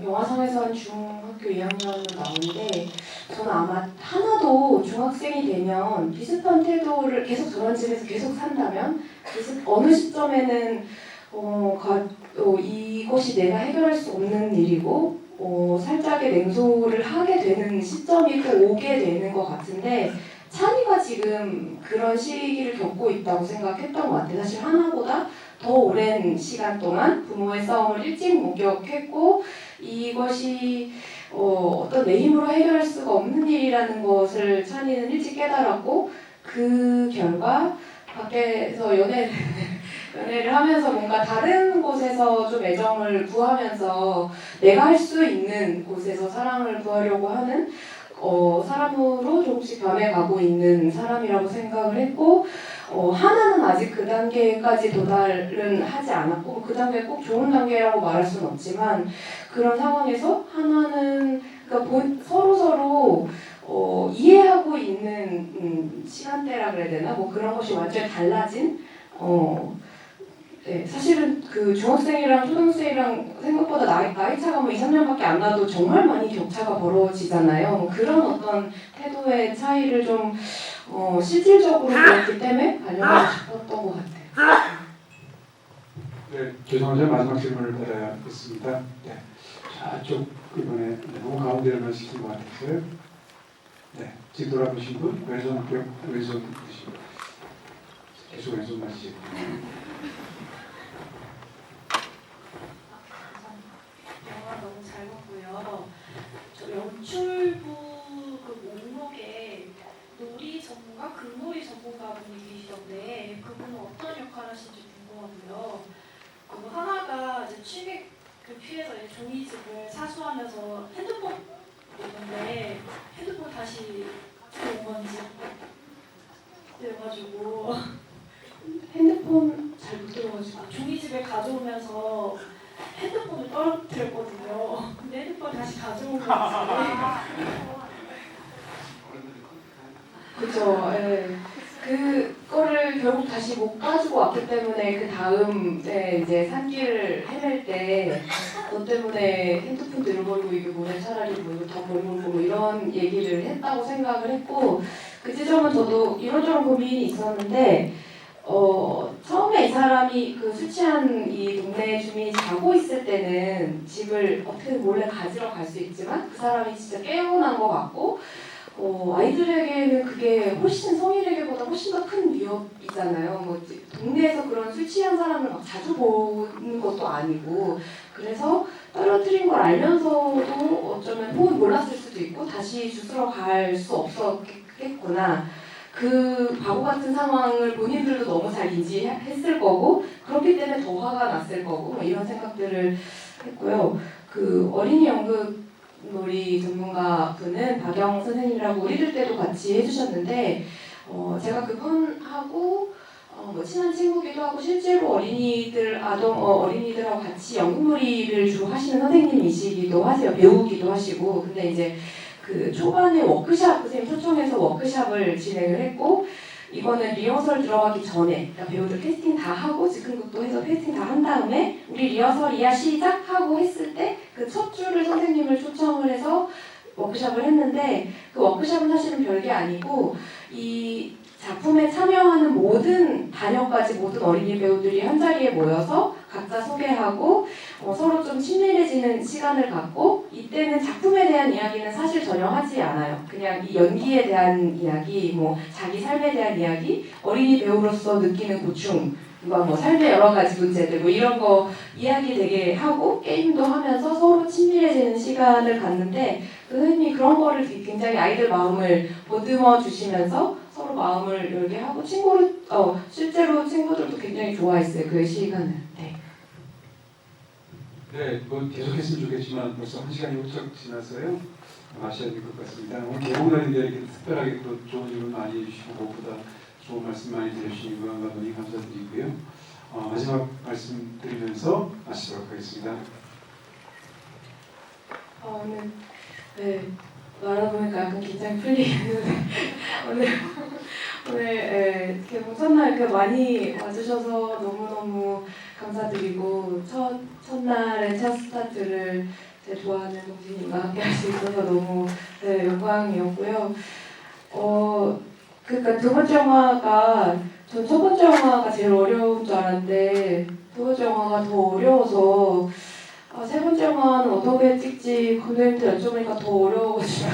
영화상에서는 중학교 2학년으로 나오는데 저는 아마 하나도 중학생이 되면 비슷한 태도를 계속 저런 집에서 계속 산다면 어느 시점에는 이것이 내가 해결할 수 없는 일이고 살짝의 냉소를 하게 되는 시점이 또 오게 되는 것 같은데 찬이가 지금 그런 시기를 겪고 있다고 생각했던 것 같아요. 사실 하나보다 더 오랜 시간 동안 부모의 싸움을 일찍 목격했고 이것이 어떤 내 힘으로 해결할 수가 없는 일이라는 것을 찬이는 일찍 깨달았고 그 결과 밖에서 연애를 하면서 뭔가 다른 곳에서 좀 애정을 구하면서 내가 할 수 있는 곳에서 사랑을 구하려고 하는 사람으로 조금씩 변해가고 있는 사람이라고 생각을 했고 하나는 아직 그 단계까지 도달은 하지 않았고 그 단계가 꼭 좋은 단계라고 말할 수는 없지만 그런 상황에서 하나는 그러니까 서로 이해하고 있는 시간대라 그래야 되나 뭐 그런 것이 완전히 달라진 네, 사실은 그 중학생이랑 초등학생이랑 생각보다 나이 차가 뭐 2, 3년밖에 안 나도 정말 많이 격차가 벌어지잖아요. 그런 어떤 태도의 차이를 좀 실질적으로 그렇기 때문에 반영하고 싶었던 것 같아요. 네, 죄송합니다. 마지막 질문을 받아야겠습니다. 네, 저쪽 이번에 너무 가운데로만 시킨 것 같았어요. 네, 지금 돌아보신 분 왼손 드신 분 계속 왼손 맞으시고. 영화 너무 잘 봤고요. 저 연출부 그 목록에 놀이 전문가, 글놀이 전문가분이 계시던데 그분은 어떤 역할 하시는지 궁금하고요. 그 하나가 이제 취미 피해서 이제 종이집을 사수하면서 핸드폰 있는데 핸드폰 다시 들어온 건지 그래가지고 핸드폰 잘 못 들어가지고 종이집에 가져오면서 핸드폰을 떨어뜨렸거든요. 근데 핸드폰 다시 가져온 건지 그쵸. 예. 그거를 결국 다시 못 가지고 왔기 때문에 그 다음에 이제 산길을 헤맬 때 너 때문에 핸드폰도 잃어버리고 이게 뭐냐 차라리 뭐 이거 더 버리고 뭐 이런 얘기를 했다고 생각을 했고 그 지점은 저도 이런저런 고민이 있었는데 처음에 이 사람이 그 술 취한 이 동네 주민이 자고 있을 때는 집을 어떻게 몰래 가지러 갈 수 있지만 그 사람이 진짜 깨어난 것 같고 아이들에게는 그게 훨씬 성인에게보다 훨씬 더 큰 위협이잖아요. 뭐 동네에서 그런 술 취한 사람을 막 자주 보는 것도 아니고 그래서 떨어뜨린 걸 알면서도 어쩌면 혹은 몰랐을 수도 있고 다시 주스러 갈 수 없었겠구나. 그 바보 같은 상황을 본인들도 너무 잘 인지했을 거고 그렇기 때문에 더 화가 났을 거고 뭐 이런 생각들을 했고요. 그 어린이 연극 놀이 전문가 분은 박영 선생님이라고 우리들 때도 같이 해주셨는데 제가 그분하고 뭐 친한 친구기도 하고 실제로 어린이들하고 같이 연극놀이를 주로 하시는 선생님이시기도 하세요. 배우기도 하시고. 근데 이제 그 초반에 워크샵 선생님 초청해서 워크샵을 진행을 했고, 이거는 리허설 들어가기 전에, 그러니까 배우들 캐스팅 다 하고 즉흥극도 해서 캐스팅 다 한 다음에 우리 리허설이야 시작하고 했을 때 그 첫 주를 선생님을 초청을 해서 워크샵을 했는데, 그 워크샵은 사실은 별게 아니고 이 작품에 참여하는 모든 단역까지 모든 어린이 배우들이 한 자리에 모여서 각자 소개하고 서로 좀 친밀해지는 시간을 갖고, 이때는 작품에 대한 이야기는 사실 전혀 하지 않아요. 그냥 이 연기에 대한 이야기, 뭐 자기 삶에 대한 이야기, 어린이 배우로서 느끼는 고충, 뭐 삶의 여러 가지 문제들, 뭐 이런 거 이야기 되게 하고 게임도 하면서 서로 친밀해지는 시간을 갖는데, 그 선생님이 그런 거를 굉장히 아이들 마음을 보듬어 주시면서 서로 마음을 열게 하고 실제로 친구들도 굉장히 좋아했어요, 그 시간을. 네. 네, 뭐 계속했으면 좋겠지만 벌써 1시간이 훌쩍 지났어요. 마셔야 될 것 같습니다. 오늘 개봉날인데 이렇게 특별하게 또 좋은 질문 많이 해주시고 무엇보다 좋은 말씀 많이 들려주신 유관 감독님 감사드리고요. 마지막 말씀 드리면서 마치도록 하겠습니다. 오늘 네, 말하다 보니까 약간 긴장이 풀리는데 오늘 개봉 첫날 이렇게 많이 와주셔서 너무너무 감사드리고 첫날의 첫 스타트를 제 좋아하는 동진님과 함께 할 수 있어서 너무 영광이었고요. 그러니까 두 번째 영화가 전 첫 번째 영화가 제일 어려운 줄 알았는데 두 번째 영화가 더 어려워서 세 번째 영화는 어떻게 찍지 감독님한테 여쭤보니까 더 어려워가지고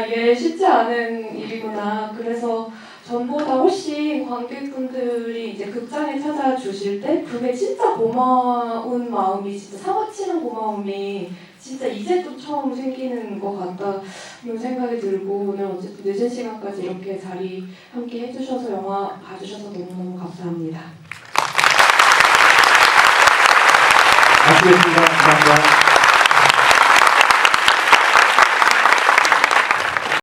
이게 쉽지 않은 일이구나. 그래서 전보다 훨씬 관객분들이 이제 극장에 찾아주실 때 그게 진짜 고마운 마음이, 진짜 사무치는 고마움이 진짜 이제 또 처음 생기는 것 같다는 생각이 들고, 오늘 어쨌든 늦은 시간까지 이렇게 자리 함께 해주셔서 영화 봐주셔서 너무너무 감사합니다. 마치겠습니다. 감사합니다.